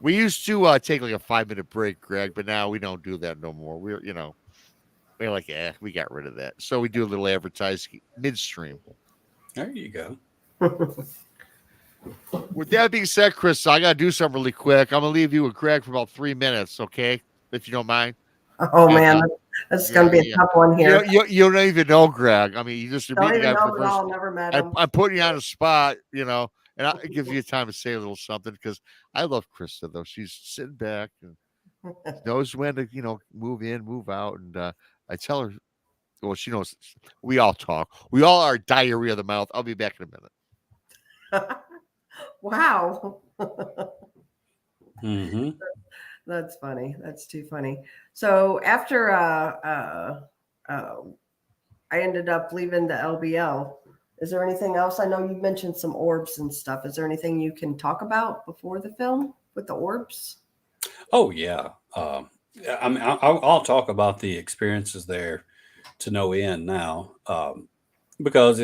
we used to take like a 5-minute break, Greg, but now we don't do that no more. We're like, we got rid of that. So we do a little advertising midstream. There you go. With that being said, Chris, I got to do something really quick. I'm going to leave you with Greg for about 3 minutes, okay? If you don't mind. Oh, man. That's going to be a tough one here. You don't even know Greg. I mean, you just Don't meet the even guy know for the at first. all. Never met him. I'm putting you on the spot, and it gives you time to say a little something because I love Krista though. She's sitting back and knows when to move in, move out, and I tell her. Well, she knows. We all talk. We all are diarrhea of the mouth. I'll be back in a minute. Wow. Mm-hmm. That's funny. That's too funny. So after I ended up leaving the LBL, is there anything else? I know you mentioned some orbs and stuff. Is there anything you can talk about before the film with the orbs? Oh yeah. I mean, I'll talk about the experiences there to no end now, because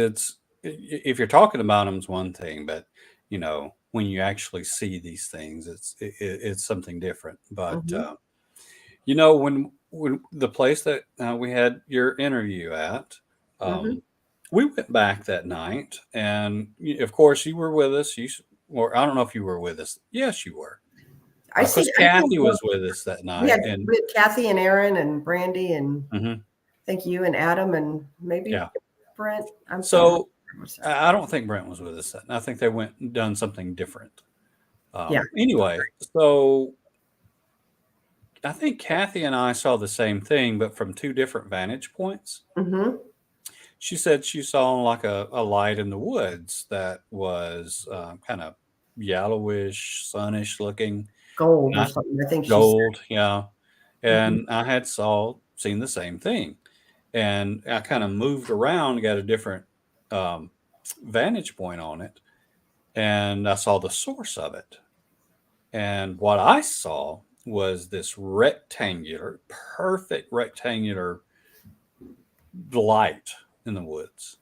if you're talking about them is one thing, but when you actually see these things, it's something different. But when the place that we had your interview at, we went back that night, and of course you were with us. Or I don't know if you were with us. Yes, you were. Because Kathy was with us that night. We had Kathy and Aaron and Brandy and thank you and Adam and maybe Brent. I don't think Brent was with us. I think they went and done something different. Anyway, so I think Kathy and I saw the same thing, but from two different vantage points. She said she saw like a light in the woods that was kind of yellowish, sunnish looking. Gold or something. I think gold, yeah. And I had seen the same thing. And I kind of moved around, got a different vantage point on it. And I saw the source of it. And what I saw was this perfect rectangular light in the woods.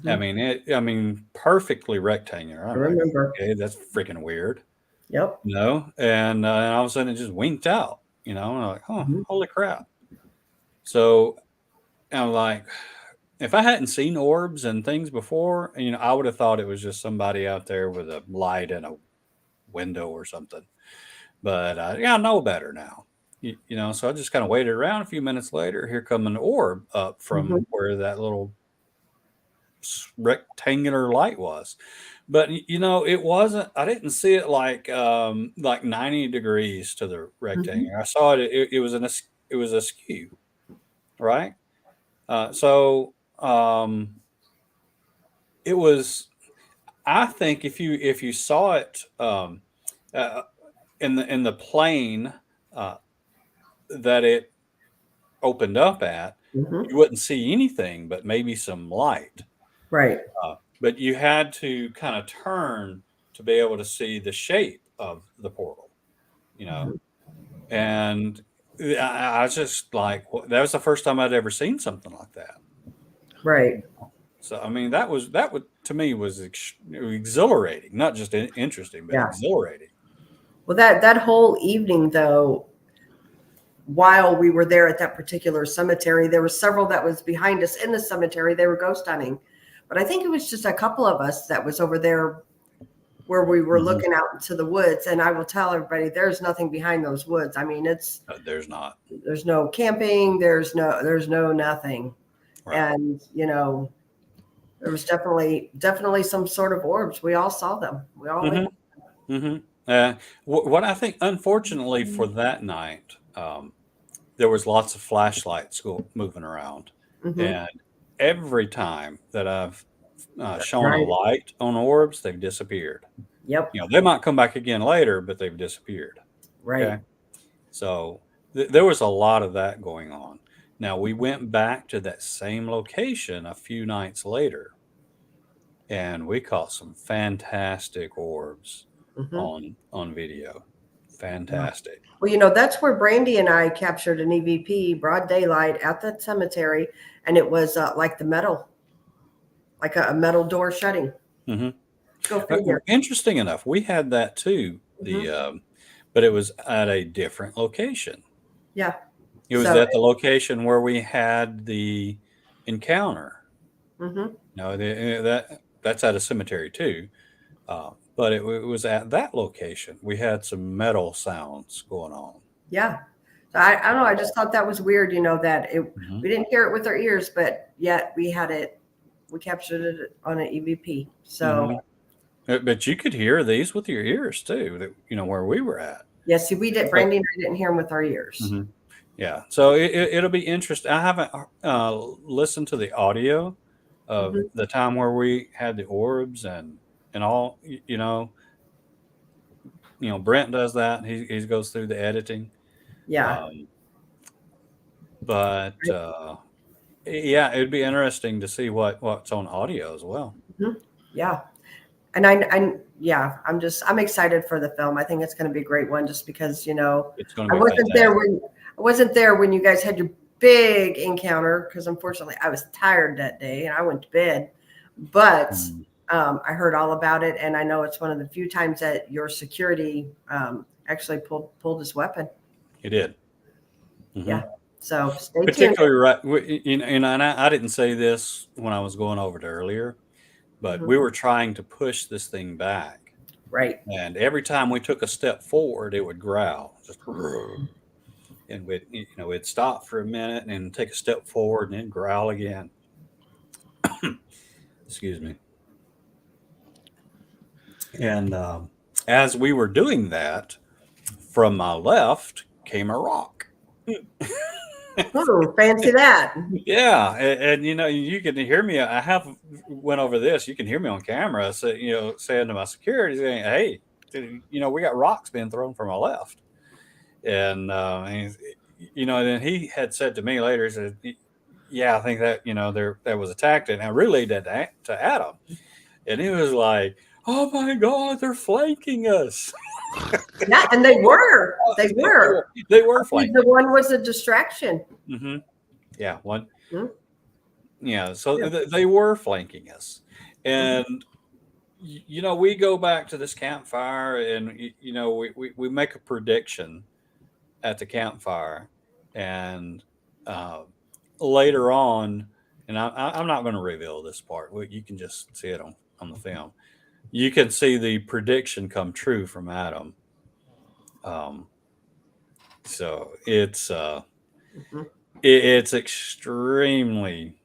I mean, perfectly rectangular. I remember. Okay, that's freaking weird. Yep. And all of a sudden it just winked out, and I'm like, oh, holy crap. So I'm like, if I hadn't seen orbs and things before, I would have thought it was just somebody out there with a light in a window or something. But I know better now, so I just kind of waited around. A few minutes later, here come an orb up from where that little rectangular light was. But it wasn't. I didn't see it like 90 degrees to the rectangle. I saw it. It was askew, right? So it was. I think if you saw it in the plane that it opened up at, you wouldn't see anything but maybe some light. Right. But you had to kind of turn to be able to see the shape of the portal, and I was just like, that was the first time I'd ever seen something like that. Right. So, I mean, that would to me was exhilarating, not just interesting, but exhilarating. Well, that whole evening though, while we were there at that particular cemetery, there were several that was behind us in the cemetery. They were ghost hunting. But I think it was just a couple of us that was over there where we were looking out into the woods. And I will tell everybody, there's nothing behind those woods. I mean, there's not. There's no camping. There's no nothing. Right. And, there was definitely some sort of orbs. We all saw them. We all what I think, unfortunately for that night, there was lots of flashlights moving around. And every time that I've shown a light on orbs, they've disappeared. Yep. They might come back again later, but they've disappeared. Right. Okay? So there was a lot of that going on. Now, we went back to that same location a few nights later, and we caught some fantastic orbs on video. Fantastic. Well, that's where Brandy and I captured an EVP broad daylight at the cemetery, and it was like the metal, like a metal door shutting. Go figure. Interesting enough, we had that too. But it was at a different location. Yeah. It was at the location where we had the encounter. That's at a cemetery too. But it was at that location. We had some metal sounds going on. Yeah. So I don't know. I just thought that was weird, that Mhm. we didn't hear it with our ears, but yet we captured it on an EVP. So But you could hear these with your ears too, where we were at. yeah, see, we did. Brandy and I didn't hear them with our ears. Mhm. Yeah. So it'll be interesting. I haven't listened to the audio of the time where we had the orbs and all, Brent does that. He goes through the editing. Yeah. But yeah, it'd be interesting to see what's on audio as well. Yeah. And I'm excited for the film. I think it's going to be a great one just because, It's going to I be wasn't there when you guys had your big encounter because unfortunately I was tired that day and I went to bed, but I heard all about it. And I know it's one of the few times that your security actually pulled his weapon. He did. Yeah. So stay Particularly tuned. and I didn't say this when I was going over it earlier, but we were trying to push this thing back. Right. And every time we took a step forward, it would growl. Just, and we'd stop for a minute and then take a step forward and then growl again. Excuse me. And as we were doing that, from my left came a rock. Fancy that. Yeah, and you can hear me. I have went over this. You can hear me on camera. So saying to my security, saying, "Hey, we got rocks being thrown from my left," and and then he had said to me later, he said, "Yeah, I think that there was a tactic." And I relayed that to Adam, and he was like, "Oh my God, they're flanking us." Yeah, and they were. They were flanking. The one was a distraction. Mm-hmm. Yeah, one. Mm-hmm. Yeah, so they were flanking us, and we go back to this campfire, and we make a prediction at the campfire, and later on, and I'm not going to reveal this part. You can just see it on the film. You can see the prediction come true from Adam. So it's it's extremely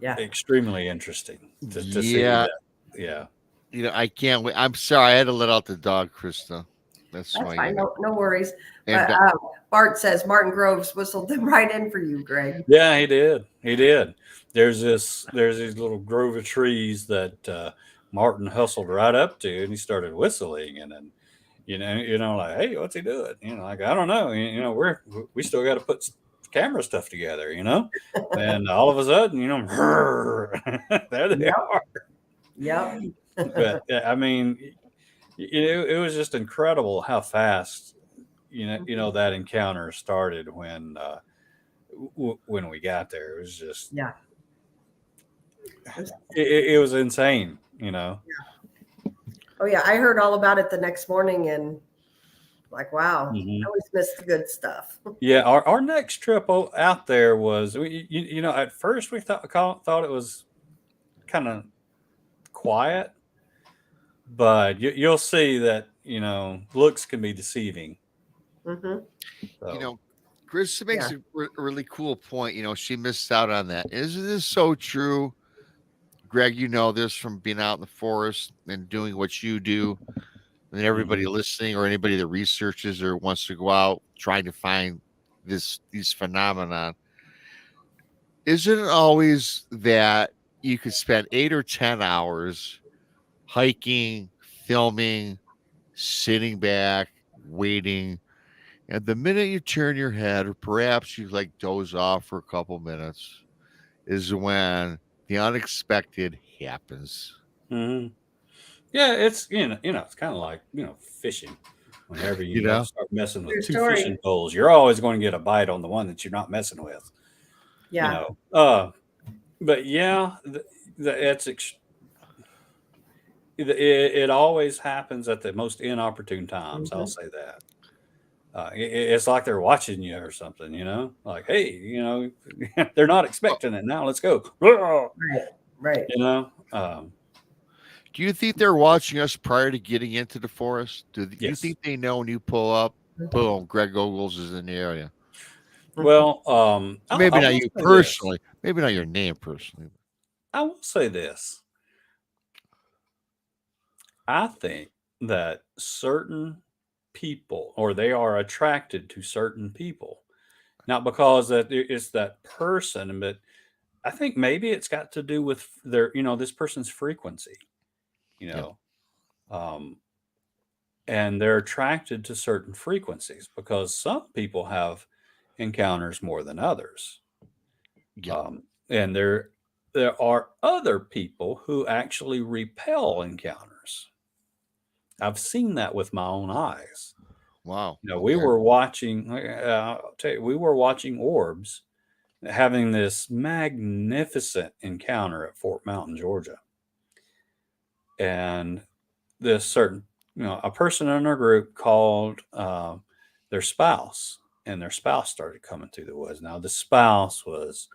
extremely interesting to see that. Yeah. I can't wait. I'm sorry, I had to let out the dog, Krista. That's fine. No worries. And, Bart says Martin Groves whistled them right in for you, Greg. Yeah, he did. There's these little grove of trees that Martin hustled right up to, and he started whistling, and then like, hey, what's he doing? Like, I don't know. We still got to put camera stuff together, and all of a sudden, there they are. Yep. But I mean, it was just incredible how fast, that encounter started when we got there. It was just, it was insane, Oh yeah, I heard all about it the next morning, and like, wow, I always missed the good stuff. Yeah, our next trip out there was, at first we thought it was kind of quiet, but you'll see that looks can be deceiving. So. Chris makes a really cool point. She missed out on that. Isn't this so true? Greg, this from being out in the forest and doing what you do, and everybody listening, or anybody that researches or wants to go out trying to find these phenomenon. Isn't it always that you could spend 8 or 10 hours hiking, filming, sitting back, waiting, and the minute you turn your head, or perhaps you doze off for a couple minutes, is when the unexpected happens. Mm-hmm. Yeah, it's it's kind of like fishing. Whenever you start messing with two fishing poles, you're always going to get a bite on the one that you're not messing with. Yeah. But yeah, it always happens at the most inopportune times. I'll say that. It's like they're watching you or something, like, hey, they're not expecting it. Now let's go. Right. Do you think they're watching us prior to getting into the forest? Do you think they know when you pull up boom, Greg Ogles is in the area. Well, Maybe I not will you say this. personally. Maybe not your name personally. I will say this. I think that certain people, or they are attracted to certain people, not because that it's that person, but I think maybe it's got to do with their, this person's frequency, you Yeah. know, um, and they're attracted to certain frequencies because some people have encounters more than others. Yeah. And there are other people who actually repel encounters. I've seen that with my own eyes. Wow. We Okay. were watching. I'll tell you, we were watching orbs, having this magnificent encounter at Fort Mountain, Georgia, and this certain, a person in our group called their spouse, and their spouse started coming through the woods. Now, the spouse was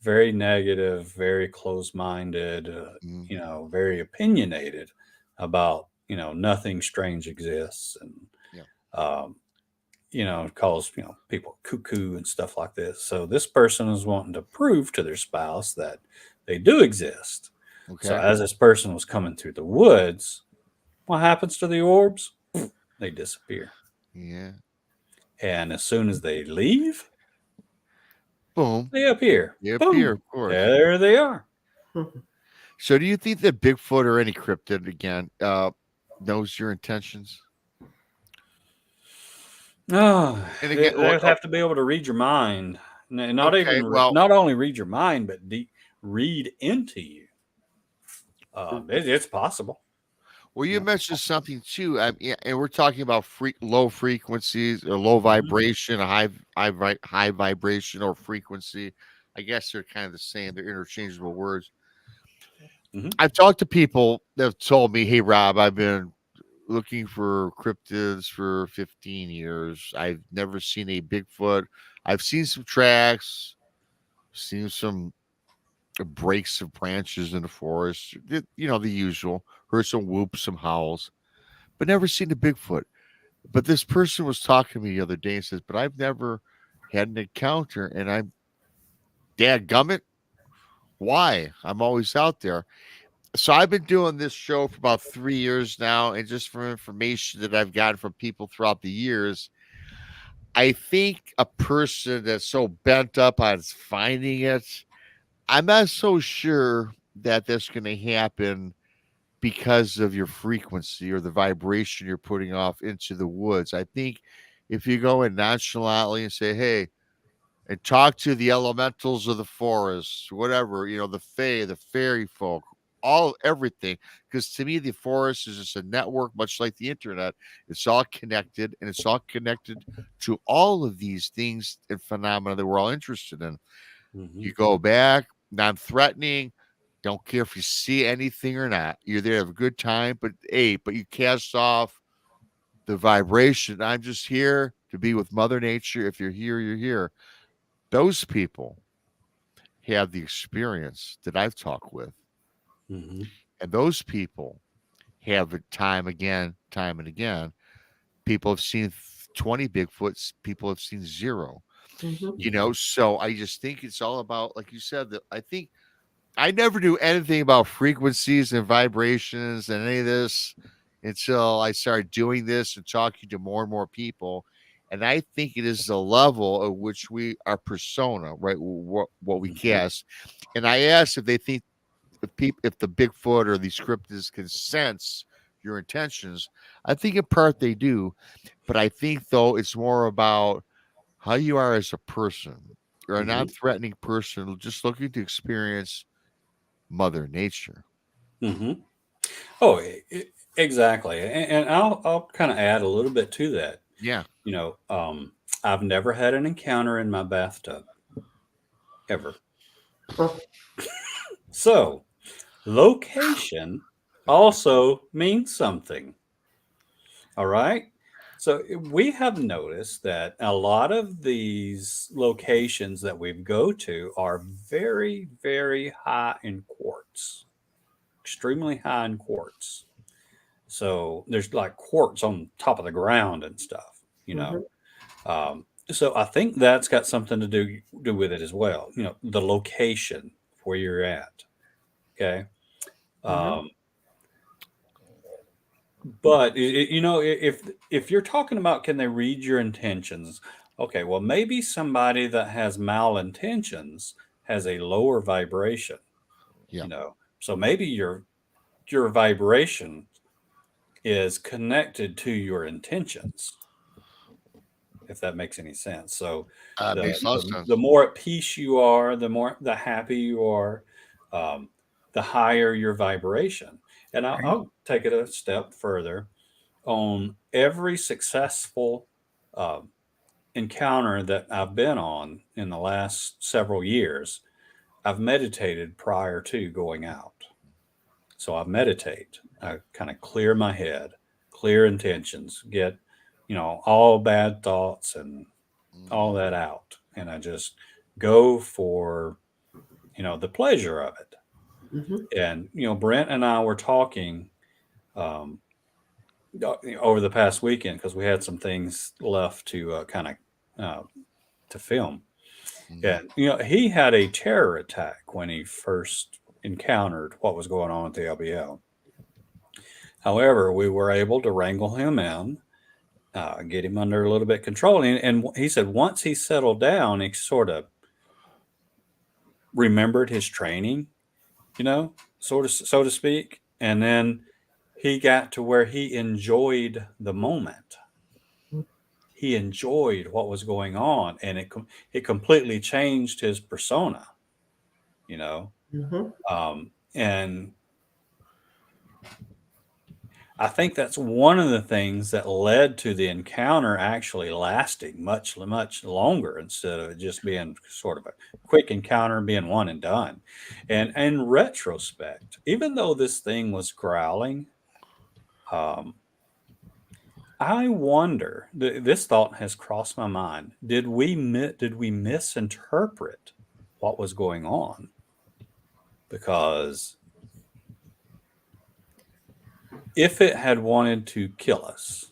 very negative, very closed-minded, Mm, very opinionated about, nothing strange exists, and yeah. um, calls people cuckoo and stuff like this. So this person is wanting to prove to their spouse that they do exist. So Okay. as this person was coming through the woods, what happens to the orbs? They disappear. Yeah. And as soon as they leave, Boom. they appear. They appear, Boom. of course. There they are. So, do you think that Bigfoot or any cryptid again knows your intentions? Oh, And they again, would have to be able to read your mind. Not okay. even, Well, not only read your mind, but read into you. It's possible. well, you Yeah. mentioned something too. Yeah, and we're talking about low frequencies or low vibration, high vibration or frequency. I guess they're kind of the same. They're interchangeable words. Mhm. I've talked to people that have told me, "Hey, Rob, I've been looking for cryptids for 15 years. I've never seen a Bigfoot. I've seen some tracks, seen some breaks of branches in the forest, the usual. Heard some whoops, some howls, but never seen a Bigfoot." But this person was talking to me the other day and says, "But I've never had an encounter, and I'm dadgummit. Why? I'm always out there." So I've been doing this show for about 3 years now, and just from information that I've gotten from people throughout the years, I think a person that's so bent up on finding it, I'm not so sure that that's going to happen because of your frequency or the vibration you're putting off into the woods. I think if you go in nonchalantly and say, "Hey," and talk to the elementals of the forest, whatever, the fae, the fairy folk, everything. Because to me, the forest is just a network, much like the internet. It's all connected, and it's all connected to all of these things and phenomena that we're all interested in. Mhm. You go back, non-threatening. Don't care if you see anything or not. You're there to have a good time, but you cast off the vibration. I'm just here to be with Mother Nature. If you're here, you're here. Those people have the experience that I've talked with, Mhm. and those people have it time and again. People have seen 20 Bigfoots, people have seen 0. Mhm. So I just think it's all about, like you said, that I think I never knew anything about frequencies and vibrations and any of this until I started doing this and talking to more and more people. And I think it is the level at which our persona, right? What we Mhm. cast. And I asked if they think if the Bigfoot or these cryptids can sense your intentions. I think in part they do, but I think though it's more about how you are as a person. You're a Mhm. non-threatening person just looking to experience Mother Nature. Mhm. Oh, exactly. And I'll kind of add a little bit to that. Yeah. You know, um, I've never had an encounter in my bathtub ever. Oh, So location also means something. All right. So we have noticed that a lot of these locations that we go to are very, very high in quartz, extremely high in quartz. So there's like quartz on top of the ground and stuff. you know. So I think that's got something to do with it as well. You know, the location where you're at. Okay. But you know, if you're talking about can they read your intentions? Okay, well maybe somebody that has malintentions has a lower vibration. Yeah. You know, so maybe your vibration is connected to your intentions, if that makes any sense. So Makes a lot of sense. the more at peace you are, the happy you are, the higher your vibration. And I'll take it a step further. On every successful encounter that I've been on in the last several years, I've meditated prior to going out. So I meditate. I kind of clear my head, clear intentions, get, you know, all bad thoughts and all that out. And I just go for, you know, the pleasure of it. And, you know, Brent and I were talking over the past weekend because we had some things left to to film. And, you know, he had a terror attack when he first encountered what was going on at the LBL. However, we were able to wrangle him in, get him under a little bit of control. And he said once he settled down, he sort of remembered his training, you know, so to speak. And then he got to where he enjoyed the moment. He enjoyed what was going on, and it completely changed his persona, you know. And I think that's one of the things that led to the encounter actually lasting much, much longer instead of it just being sort of a quick encounter, being one and done. And in retrospect, even though this thing was growling, I wonder, this thought has crossed my mind. Did we misinterpret what was going on? Because if it had wanted to kill us,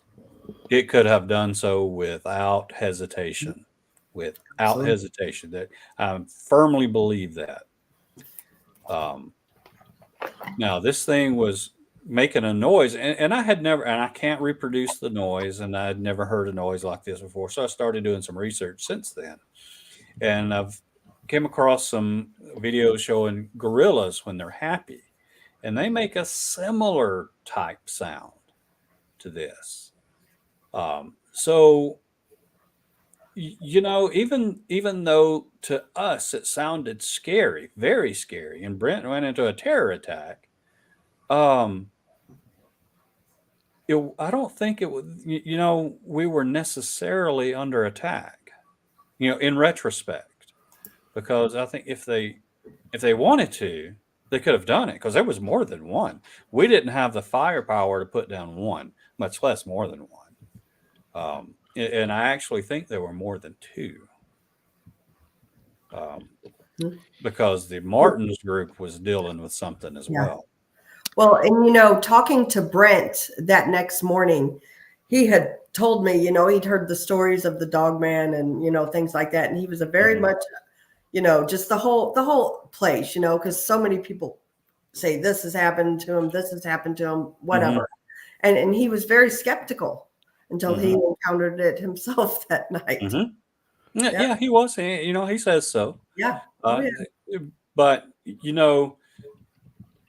it could have done so without hesitation. That I firmly believe that. Now this thing was making a noise, and I had never, and I can't reproduce the noise, and I had never heard a noise like this before. So I started doing some research since then, and I've came across some videos showing gorillas when they're happy, and they make a similar type sound to this. So, you know, even though to us it sounded scary, very scary, and Brent went into a terror attack, I don't think it was, you know, we were necessarily under attack, you know, in retrospect, because I think if they wanted to, they could have done it, because there was more than one. We didn't have the firepower to put down one, much less more than one. And I actually think there were more than two, because the Martins group was dealing with something as well. Well, and you know, talking to Brent that next morning, he had told me, you know, he'd heard the stories of the dog man and, you know, things like that. And he was a very much, you know, just the whole place, you know, because so many people say this has happened to him, whatever. And he was very skeptical until he encountered it himself that night. Yeah, he was. You know, he says so. Yeah. But, you know,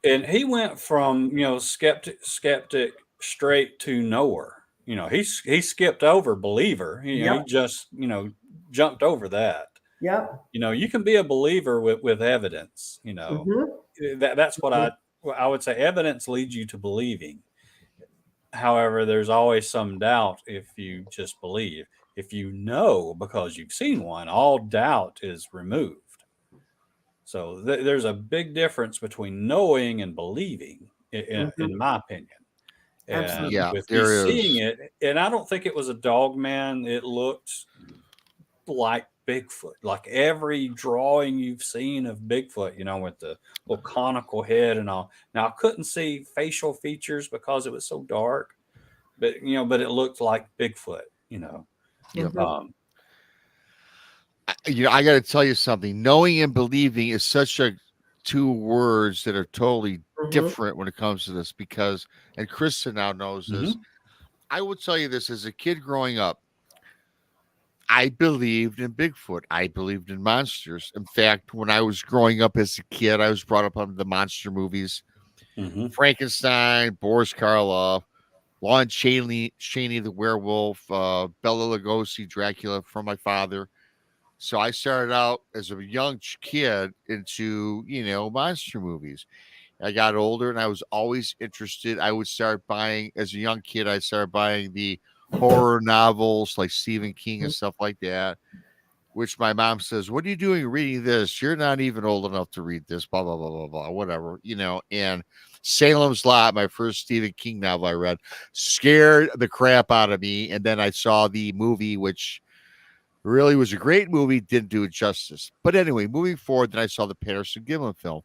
and he went from, you know, skeptic straight to knower. You know, he skipped over believer. You know, he just, you know, jumped over that. Yeah. You know, you can be a believer with evidence. You know, that's what I would say. Evidence leads you to believing. However, there's always some doubt if you just believe. If you know because you've seen one, all doubt is removed. So there's a big difference between knowing and believing, in my opinion. And Absolutely. with me seeing it, and I don't think it was a dog man. It looked like Bigfoot, like every drawing you've seen of Bigfoot, you know, with the little conical head and all. Now I couldn't see facial features because it was so dark, but you know, but it looked like Bigfoot, you know. Yep. Mhm. I got to tell you something. Knowing and believing is such a two words that are totally Mhm. different when it comes to this because, and Krista now knows this. Mhm. I will tell you this as a kid growing up, I believed in Bigfoot. I believed in monsters. In fact, when I was growing up as a kid, I was brought up on the monster movies Mhm. Frankenstein, Boris Karloff, Lon Chaney the werewolf, Bela Lugosi, Dracula from my father. So I started out as a young kid into, monster movies. I got older and I was always interested. I would start buying, as a young kid, I started buying the horror novels like Stephen King and stuff like that, which my mom says, "What are you doing reading this? You're not even old enough to read this, blah, blah, blah, blah, blah, whatever, And Salem's Lot, my first Stephen King novel I read, scared the crap out of me. And then I saw the movie, which really was a great movie, didn't do it justice. But anyway, moving forward, then I saw the Patterson Gimlin film.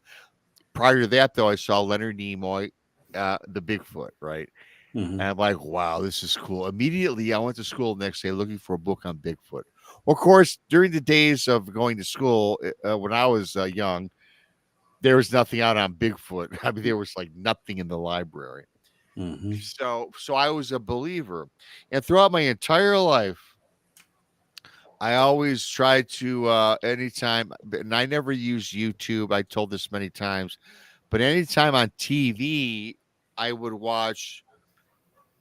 Prior to that, though, I saw Leonard Nimoy, the Bigfoot, right? And Mhm. I'm like, wow, this is cool. Immediately, I went to school the next day looking for a book on Bigfoot. Of course, during the days of going to school, when I was young, there was nothing out on Bigfoot. I mean, there was like nothing in the library. Mhm. So I was a believer. And throughout my entire life, I always tried to, anytime, and I never used YouTube. I told this many times, but anytime on TV, I would watch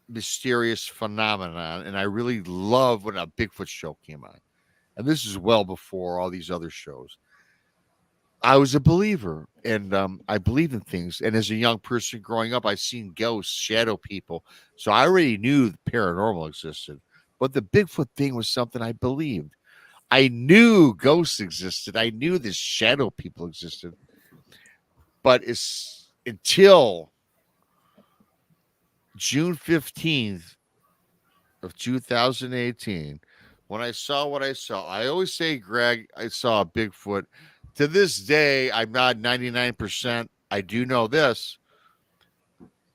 mysterious phenomenon, and I really love when a Bigfoot show came on. And this is well before all these other shows. I was a believer, and I believed in things. And as a young person growing up, I seen ghosts, shadow people, so I already knew the paranormal existed. But the Bigfoot thing was something I believed. I knew ghosts existed. I knew this shadow people existed. But it's until June 15th of 2018 when I saw what I saw. I always say, Greg, I saw a Bigfoot. To this day, I'm not 99%. I do know this.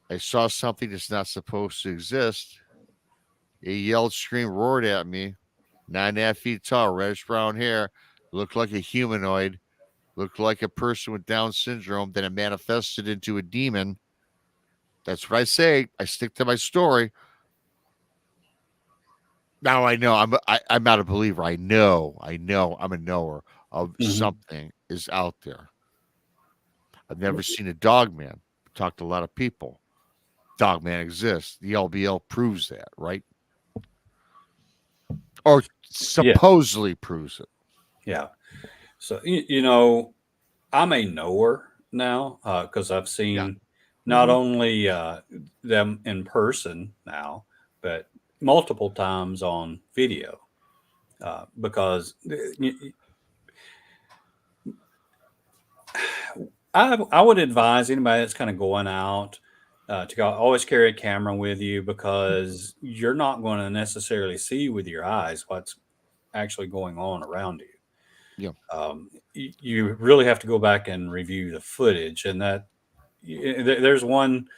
I saw something that's not supposed to exist. It yelled, screamed, roared at me. 9.5 feet tall, reddish brown hair, looked like a humanoid, looked like a person with Down syndrome. Then it manifested into a demon. That's what I say. I stick to my story. Now I know I'm not a believer. I know I'm a knower of Mhm. something is out there. I've never seen a dog man. Talked to a lot of people. Dog man exists. The LBL proves that, right? Or Yeah. supposedly proves it. Yeah. So I'm a knower now because I've Yeah. seen not Mhm. only them in person now, but multiple times on video. Because I would advise anybody that's kind of going out always carry a camera with you because you're not going to necessarily see with your eyes what's actually going on around you. Yeah. You really have to go back and review the footage, and there's one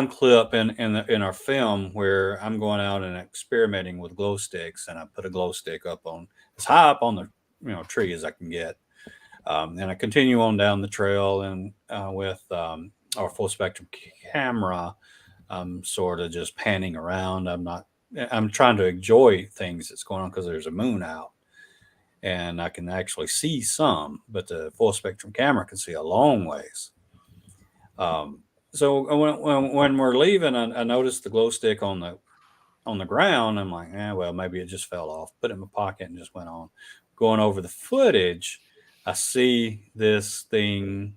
clip in our film where I'm going out and experimenting with glow sticks, and I put a glow stick up on as high up on the tree as I can get, and I continue on down the trail and with our full spectrum camera, I'm sort of just panning around. I'm trying to enjoy things that's going on because there's a moon out and I can actually see some, but the full spectrum camera can see a long ways. So when we're leaving, I noticed the glow stick on the ground. I'm like, well, maybe it just fell off. Put it in my pocket and just went on. Going over the footage, I see this thing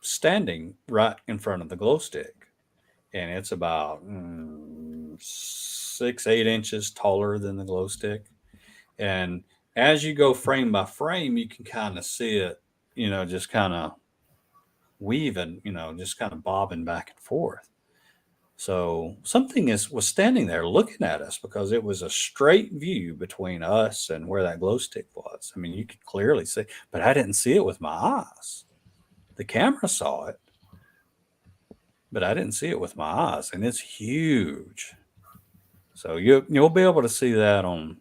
standing right in front of the glow stick, and it's about 6-8 inches taller than the glow stick. And as you go frame by frame, you can kind of see it, just kind of weaving, just kind of bobbing back and forth. So something was standing there looking at us because it was a straight view between us and where that glow stick was. I mean, you could clearly see, but I didn't see it with my eyes. The camera saw it, but I didn't see it with my eyes, and it's huge. So you'll be able to see that on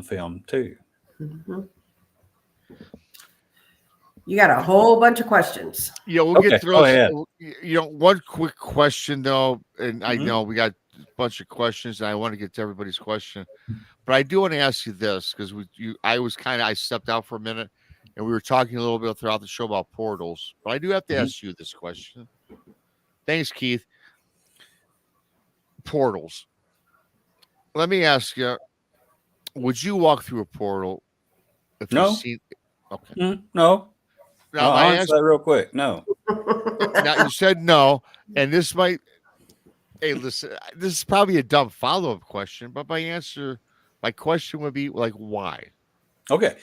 film too. Mhm. You got a whole bunch of questions. Yeah, we'll Okay, get through. go ahead. One quick question though, and I Mhm. know we got a bunch of questions, and I want to get to everybody's question, but I do want to ask you this because I stepped out for a minute, and we were talking a little bit throughout the show about portals, but I do have to Mhm. ask you this question. Thanks, Keith. Portals. Let me ask you: would you walk through a portal if you No, see? Okay. no. Now I'll my answer answer. that real quick. No. Now you said no, and this might. Hey, listen. This is probably a dumb follow-up question, but my question would be like, why? Okay,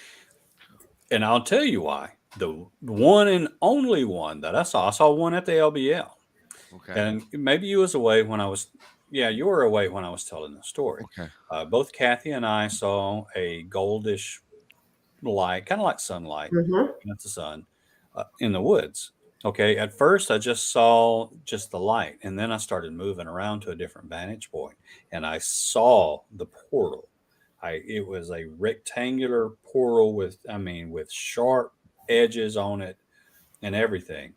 and I'll tell you why. The one and only one that I saw one at the LBL, Okay. and maybe you was away when I was. Yeah, you were away when I was telling the story. Okay. Both Kathy and I saw a goldish light, kind of like sunlight, Mhm. not the sun, in the woods. Okay, at first I just saw just the light, and then I started moving around to a different vantage point, and I saw the portal. It was a rectangular portal with sharp edges on it and everything,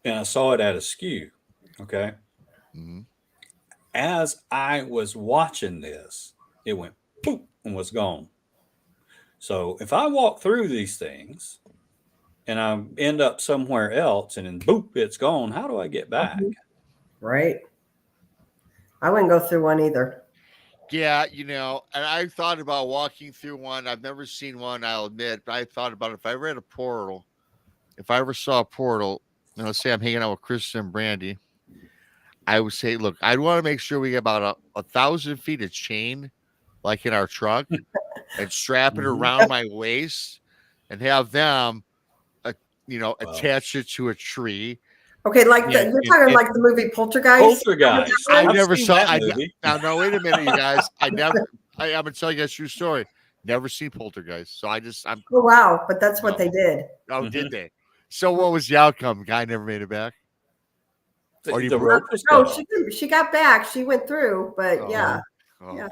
and I saw it at askew. Okay, Mhm. as I was watching this, it went poof and was gone. So if I walk through these things and I end up somewhere else and then boop, it's gone, how do I get back? Mhm. Right. I wouldn't go through one either. Yeah, and I thought about walking through one. I've never seen one, I'll admit, but I thought about if I read a portal, if I ever saw a portal, and let's say I'm hanging out with Chris and Brandy, I would say, look, I'd want to make sure we get about a 1,000 feet of chain, like in our truck, and strap it Mhm. around my waist, and have them, uh, Well, attach it to a tree. Okay, like And, you're and, talking and like the movie Poltergeist. poltergeist. I I've never seen saw. that movie. Now, wait a minute, you guys. I'm gonna tell you a true story. Never seen Poltergeist, so I'm. Oh wow, but that's what No. they did. Oh, did Mhm. they? So what was the outcome? Guy never made it back. Or The rope was No, cut off. she got back. She went through, but yeah. Oh. Yeah.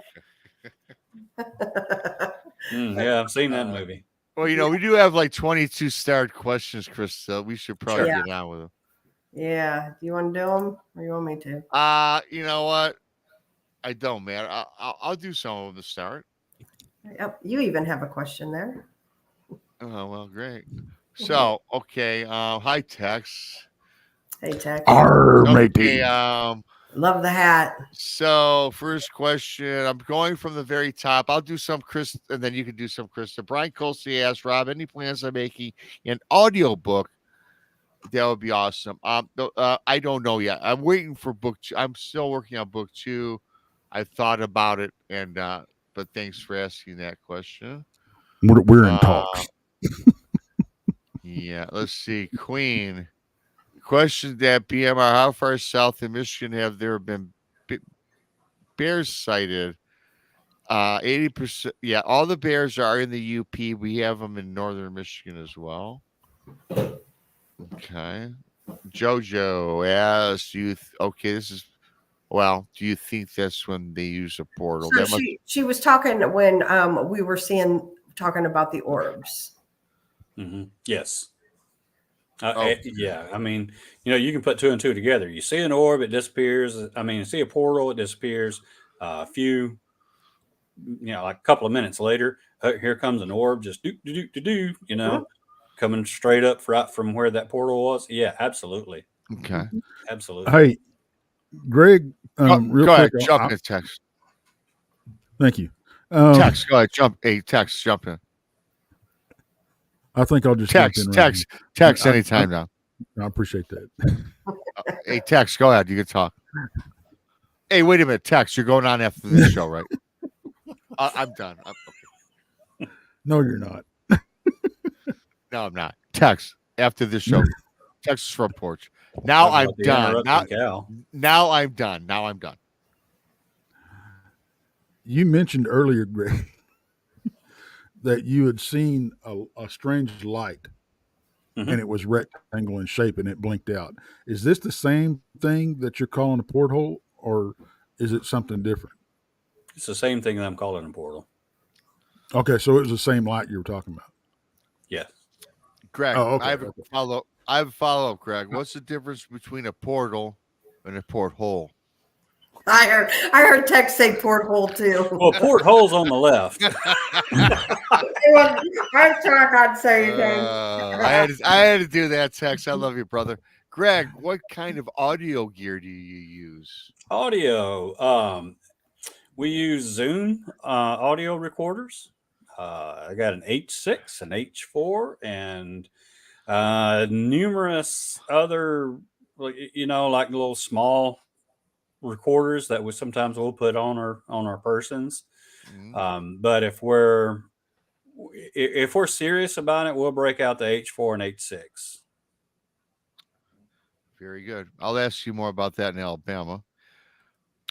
Yeah, I've seen that Uh, movie. well, we do have like 22 starred questions, Chris. So we should probably Sure. Yeah. get on with them. Yeah. Do you want to do them or you want me to? You know what? I don't, man. I'll do some of them to start. Yep. You even have a question there. Oh well, great. So okay. Hi, Tex. Hey, Tex. Okay. Love the hat. So first question, I'm going from the very top. I'll do some Chris, and then you can do some Krista. Brian Colsey asked Rob, any plans on making an audio book? That would be awesome. I don't know yet. I'm waiting for book two. I'm still working on book two. I've thought about it, and but thanks for asking that question. We're in Uh, talks. Yeah, let's see. Queen. Question that BMR, how far south in Michigan have there been bears sighted? 80%. Yeah, all the bears are in the UP. We have them in northern Michigan as well. Okay. Jojo asks, okay, this is, well, do you think that's when they use a portal? So That must, she was talking when we were talking about the orbs. Yes. Oh. Yeah. I mean, you can put two and two together. You see an orb, it disappears. I mean, you see a portal, it disappears. A few, like a couple of minutes later, here comes an orb, just do, coming straight up right from where that portal was. Yeah, absolutely. Okay. Absolutely. Hey, Greg, real Go quick. ahead, jump in, Tex. Thank you. Tex, go ahead, jump. Hey, Tex, jump in. I think I'll just jump in. Tex, anytime now. I appreciate that. Hey, Tex, go ahead. You can talk. Hey, wait a minute, Tex. You're going on after this show, right? I'm done. Okay. No, you're not. No, I'm not. Tex, after this show. Texas front porch. Now I'm done. Now I'm done. Now I'm done. You mentioned earlier, Greg, that you had seen a strange light, and it was rectangle in shape, and it blinked out. Is this the same thing that you're calling a porthole, or is it something different? It's the same thing that I'm calling a portal. Okay, so it was the same light you were talking about. Yes. Greg, Oh, okay, I have okay. a follow-up, Greg. What's the difference between a portal and a porthole? I heard Tex say porthole too. Well, porthole's on the left. I try not to say anything. I had to do that, Tex. I love you, brother. Greg, what kind of audio gear do you use? Audio. We use Zoom audio recorders. I got an H6, an H4, and numerous other, like little small recorders that we sometimes will put on our persons. Mhm. But if we're serious about it, we'll break out the H4 and H6. Very good. I'll ask you more about that in Alabama.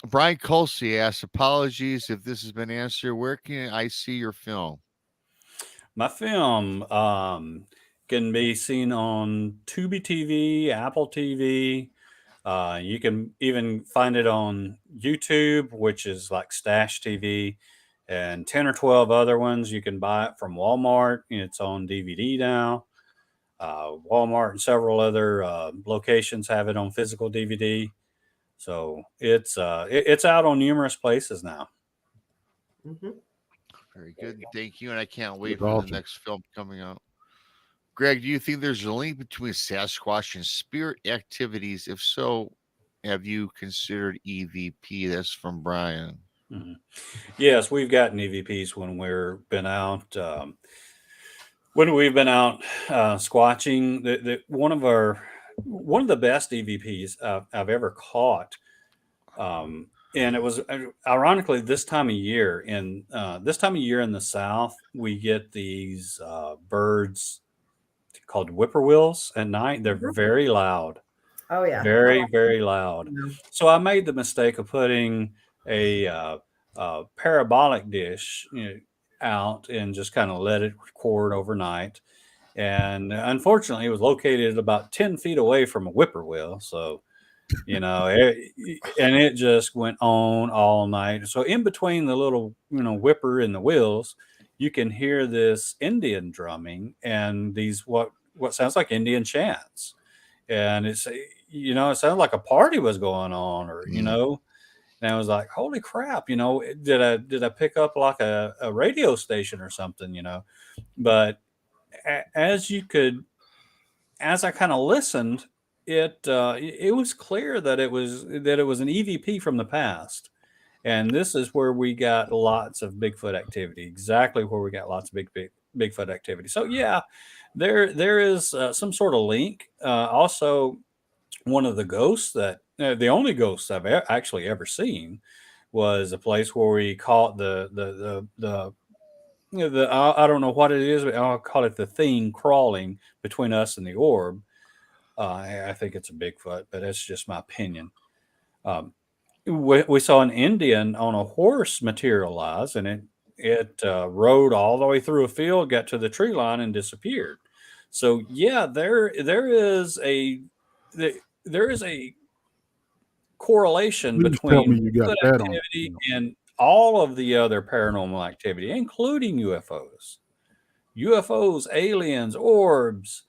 Brian Colsey asks, apologies if this has been answered. Where can I see your film? My film can be seen on Tubi TV, Apple TV. You can even find it on YouTube, which is like Stash TV, and 10 or 12 other ones. You can buy it from Walmart. It's on DVD now. Walmart and several other locations have it on physical DVD. So it's out on numerous places now. Mhm. Very good. Thank you. And I can't wait That's for awesome. the next film coming out. Greg, do you think there's a link between Sasquatch and spirit activities? If so, have you considered EVP? That's from Brian. Mm-hmm. Yes, we've gotten EVPs when we've been out. Squatching, one of the best EVPs I've ever caught, and it was ironically this time of year in the South, we get these birds called whippoorwills at night. They're very loud. Oh yeah. Very, very loud. Yeah. So I made the mistake of putting a parabolic dish out and just kind of let it record overnight. And unfortunately, it was located about 10 feet away from a whippoorwill. So, and it just went on all night. So in between the little, whipper and the wheels, you can hear this Indian drumming and these what sounds like Indian chants. And it sounded like a party was going on, or and I was like, holy crap, did I pick up like a radio station or something, But as I kind of listened, it was clear that it was an EVP from the past. And this is where we got lots of Bigfoot activity, exactly where we got lots of Bigfoot activity. So yeah, there is some sort of link. Also, one of the ghosts that the only ghosts I've actually ever seen was a place where we caught the I don't know what it is, but I'll call it the thing crawling between us and the orb. I think it's a Bigfoot, but that's just my opinion. We saw an Indian on a horse materialize, and it rode all the way through a field, got to the tree line, and disappeared. So yeah, there is a correlation Please tell me between you got Bigfoot that on activity film. and all of the other paranormal activity, including UFOs, aliens, orbs,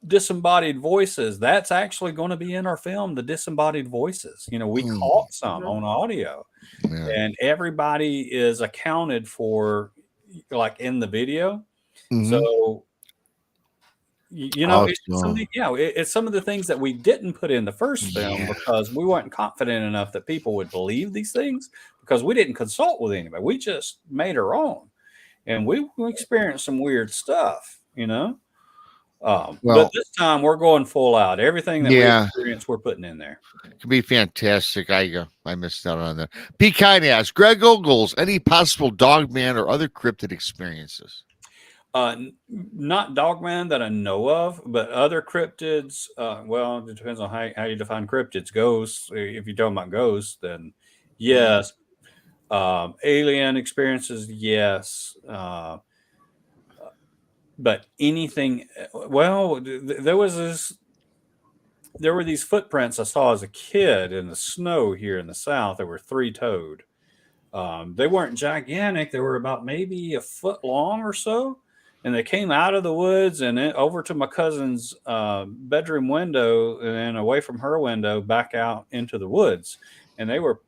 disembodied voices. That's actually going to be in our film, the disembodied voices. We caught some on audio, and everybody is accounted for, like in the video. So, Awesome. it's some of the things that we didn't put in the first film because we weren't confident enough that people would believe these things, because we didn't consult with anybody. We just made our own, and we experienced some weird stuff, but this time we're going full out. Everything that we experienced, we're putting in there. It could be fantastic. I missed out on that. Be kind asks, Greg Ogles, any possible Dogman or other cryptid experiences? Not Dogman that I know of, but other cryptids. Well, it depends on how you define cryptids. Ghosts, if you're talking about ghosts, then yes. Alien experiences, yes. But anything, well, there was this there were these footprints I saw as a kid in the snow here in the South that were three-toed. They weren't gigantic. They were about maybe a foot long or so. And they came out of the woods and over to my cousin's bedroom window and then away from her window back out into the woods. And they were,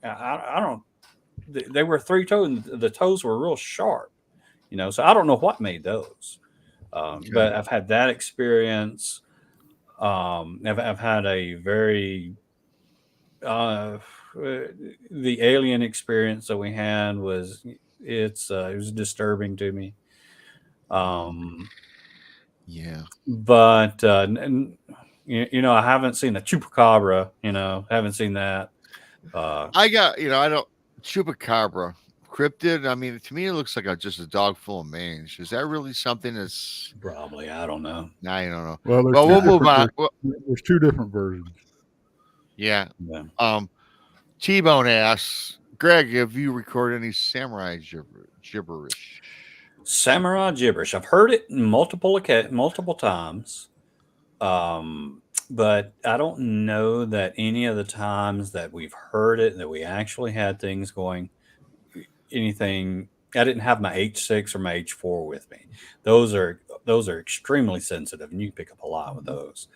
I don't, they were three-toed and the toes were real sharp, you know, so I don't know what made those. But I've had that experience. I've had a very, the alien experience that we had was, it was disturbing to me. Yeah. But, you know, I haven't seen a chupacabra, you know, haven't seen that. I got, you know, I don't, chupacabra, cryptid. I mean, to me, it looks like just a dog full of mange. Is that really something that's Probably, I don't know. I don't know. Well, Well, we'll move on. There's two different versions. Yeah. Yeah. T-Bone asks, Greg, have you recorded any samurai gibberish? Samurai gibberish. I've heard it multiple times, but I don't know that any of the times that we've heard it that we actually had things going. Anything. I didn't have my H6 or my H4 with me. Those are extremely sensitive, and you can pick up a lot with those.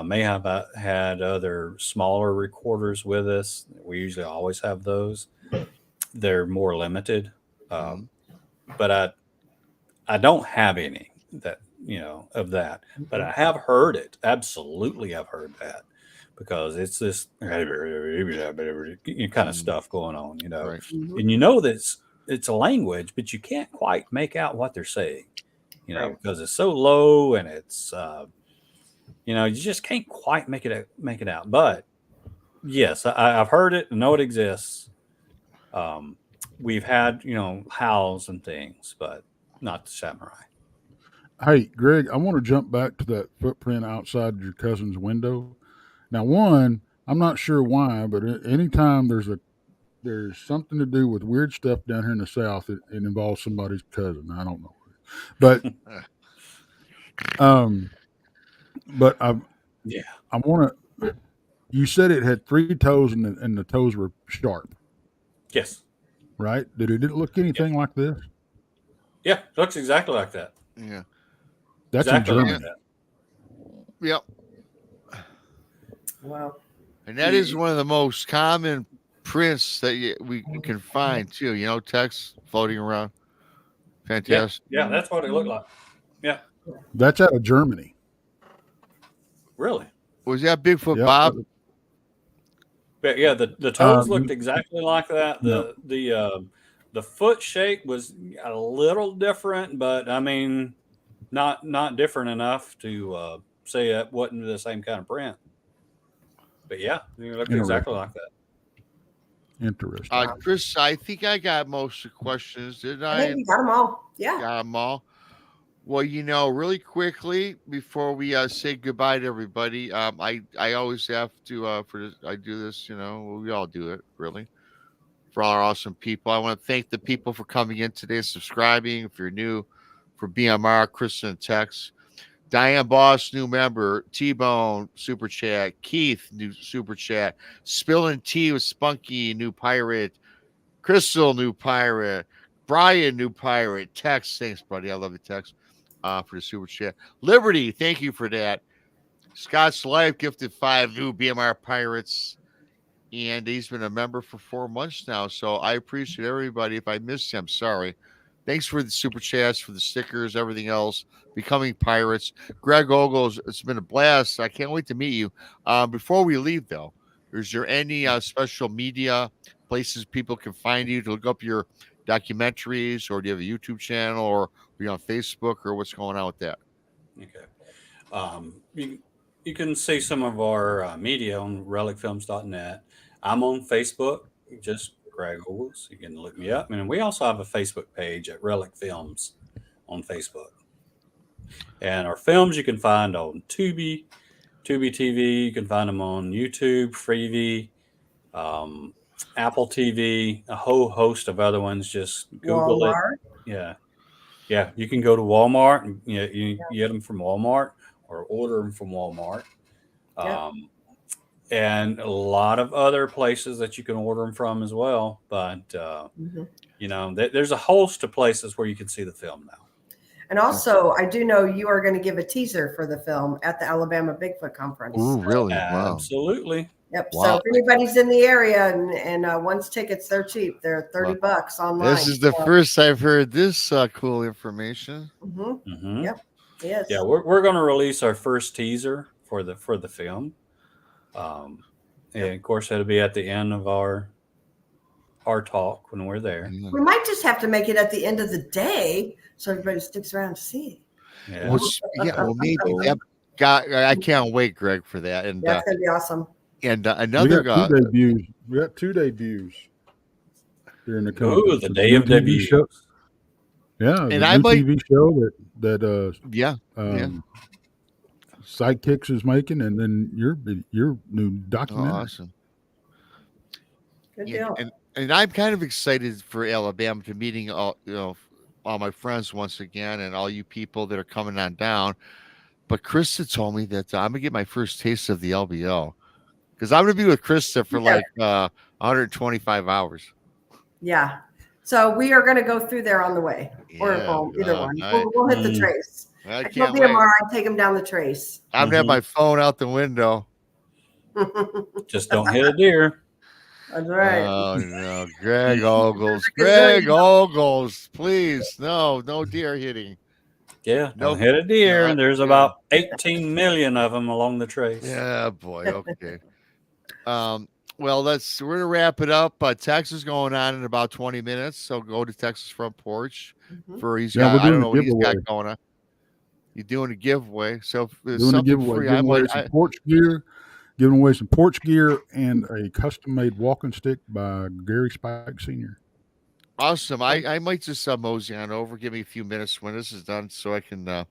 May have had other smaller recorders with us. We usually always have those. They're more limited, but I don't have any that, you know, of that. But I have heard it. Absolutely, I've heard that because it's this kind of stuff going on, you know, Right. and you know that it's a language, but you can't quite make out what they're saying, you know, because it's so low and it's, you know, you just can't quite make it out. But yes, I've heard it and know it exists. We've had, you know, howls and things, but not the samurai. Hey, Greg, I want to jump back to that footprint outside your cousin's window. Now, one, I'm not sure why, but anytime there's something to do with weird stuff down here in the South, it involves somebody's cousin. I don't know, but I want to. You said it had three toes and the toes were sharp. Yes. Right? Did it look anything like this? Yeah, it looks exactly like that. Yeah. That's exactly in like Germany. that. Yep. Wow. And that is one of the most common prints that we can find too. You know, text floating around. Fantastic. Yeah, that's what it looked like. Yeah. That's out of Germany. Really? Was that Bigfoot Yep. Bob? But yeah, the toes looked exactly like that. No. The foot shape was a little different, but I mean, not different enough to say it wasn't the same kind of print. But yeah, it looked exactly like that. Interesting. Chris, I think I got most of the questions, didn't I I? think you got them all. Yeah. Got them all. Well, you know, really quickly before we say goodbye to everybody, I always have to I do this, you know, we all do it really for all our awesome people. I want to thank the people for coming in today, subscribing. If you're new for BMR, Kristen and Tex, Diane Boss, new member, T-Bone, super chat, Keith, new super chat, Spilling Tea with Spunky, new pirate, Crystal, new pirate, Brian, new pirate, Tex, thanks, buddy. I love the Tex. For the super chat. Liberty, thank you for that. Scott's Life gifted 5 new BMR Pirates, and he's been a member for 4 months now. So I appreciate everybody. If I missed him, sorry. Thanks for the super chats, for the stickers, everything else. Becoming pirates. Greg Ogles, it's been a blast. I can't wait to meet you. Before we leave, though, is there any special media places people can find you to look up your documentaries, or do you have a YouTube channel, or are you on Facebook, or what's going on with that? Okay. You can see some of our media on relicfilms.net. I'm on Facebook, just Greg Ogles. You can look me up. And we also have a Facebook page at Relic Films on Facebook. And our films you can find on Tubi TV. You can find them on YouTube, Freevee, Apple TV, a whole host of other ones. Just Google Walmart. it. Yeah. You can go to Walmart and you get them from Walmart or order them from Walmart. Yep. And a lot of other places that you can order them from as well. But Mhm. you know, there's a host of places where you can see the film now. And also, I do know you are going to give a teaser for the film at the Alabama Bigfoot Conference. Ooh, really? Wow. Absolutely. Yep. Wow. So if anybody's in the area and wants tickets, they're cheap. They're $30 online. This is the first I've heard this cool information. Mm-hmm. Mm-hmm. Yep. Yes. Yeah, we're going to release our first teaser for the film, and of course that'll be at the end of our talk when we're there. Yeah. We might just have to make it at the end of the day so everybody sticks around to see it. Yeah. Well, maybe that. God, I can't wait, Greg, for that. And That's going to be awesome. and We another got 2 debuts. We got 2 debuts during the Ooh, conference. the It's day a of new TV debut. show. Yeah, And the I new might- TV show that yeah. Sidekicks is making, and then your new Oh, documentary. awesome. Good deal. And I'm kind of excited for Alabama to meeting all my friends once again, and all you people that are coming on down. But Krista told me that I'm gonna get my first taste of the LBO because I'm gonna be with Krista for like 125 hours. Yeah. So we are going to go through there on the way or Yeah, home, either one. nice. We'll hit the Mm. trace. I I can't told wait. BMR I'd take him down the trace. I'm gonna have my phone out the window. Just don't hit a deer. That's right. Oh no, Greg Ogles, Greg Ogles, please, no deer hitting. Yeah, Nope. don't hit a deer. No, And there's yeah. about 18 million of them along the trace. Yeah, boy. Okay. Well, we're gonna wrap it up. Texas is going on in about 20 minutes, so go to Texas Front Porch Mhm. for he's Yeah, got. we're I don't doing know a what he's got giveaway. going on. You're doing a giveaway, so if there's Doing a something giveaway, free, giving away some porch gear, giving away some porch gear and a custom-made walking stick by Gary Spike Sr. Awesome. I might just mosey on over. Give me a few minutes when this is done, so I can. I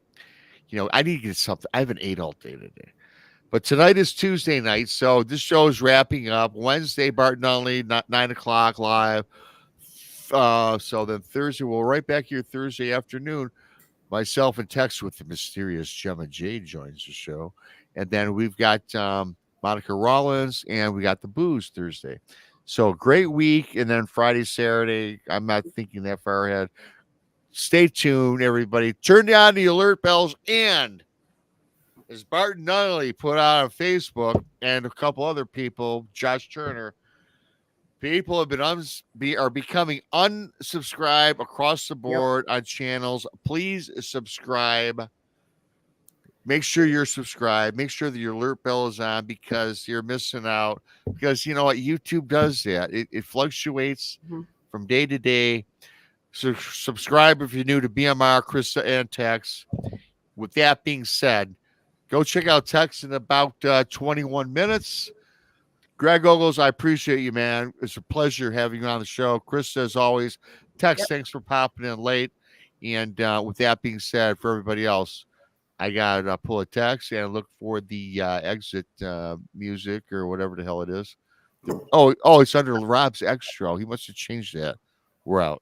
need to get something. I haven't ate all day today. But tonight is Tuesday night, so this show is wrapping up. Wednesday, Bart Nunley, 9:00 live. So then Thursday, we're right back here Thursday afternoon. Myself and Tex with the mysterious Gemma Jade joins the show. And then we've got Monica Rollins and we got the Booze Thursday. So great week. And then Friday, Saturday, I'm not thinking that far ahead. Stay tuned, everybody. Turn down the alert bells. And as Barton Nunley put out on Facebook and a couple other people, Josh Turner, people have been are becoming unsubscribe across the board on channels. Please subscribe. Make sure you're subscribed. Make sure that your alert bell is on because you're missing out. Because you know what? YouTube does that. It fluctuates from day to day. So subscribe if you're new to BMR, Krista, and Tex. With that being said, go check out Tex in about 21 minutes. Greg Ogles, I appreciate you, man. It's a pleasure having you on the show. Krista, as always. Tex, thanks for popping in late. And with that being said, for everybody else, I got to pull a text and look for the exit music or whatever the hell it is. Oh, it's under Rob's extra. He must have changed that. We're out.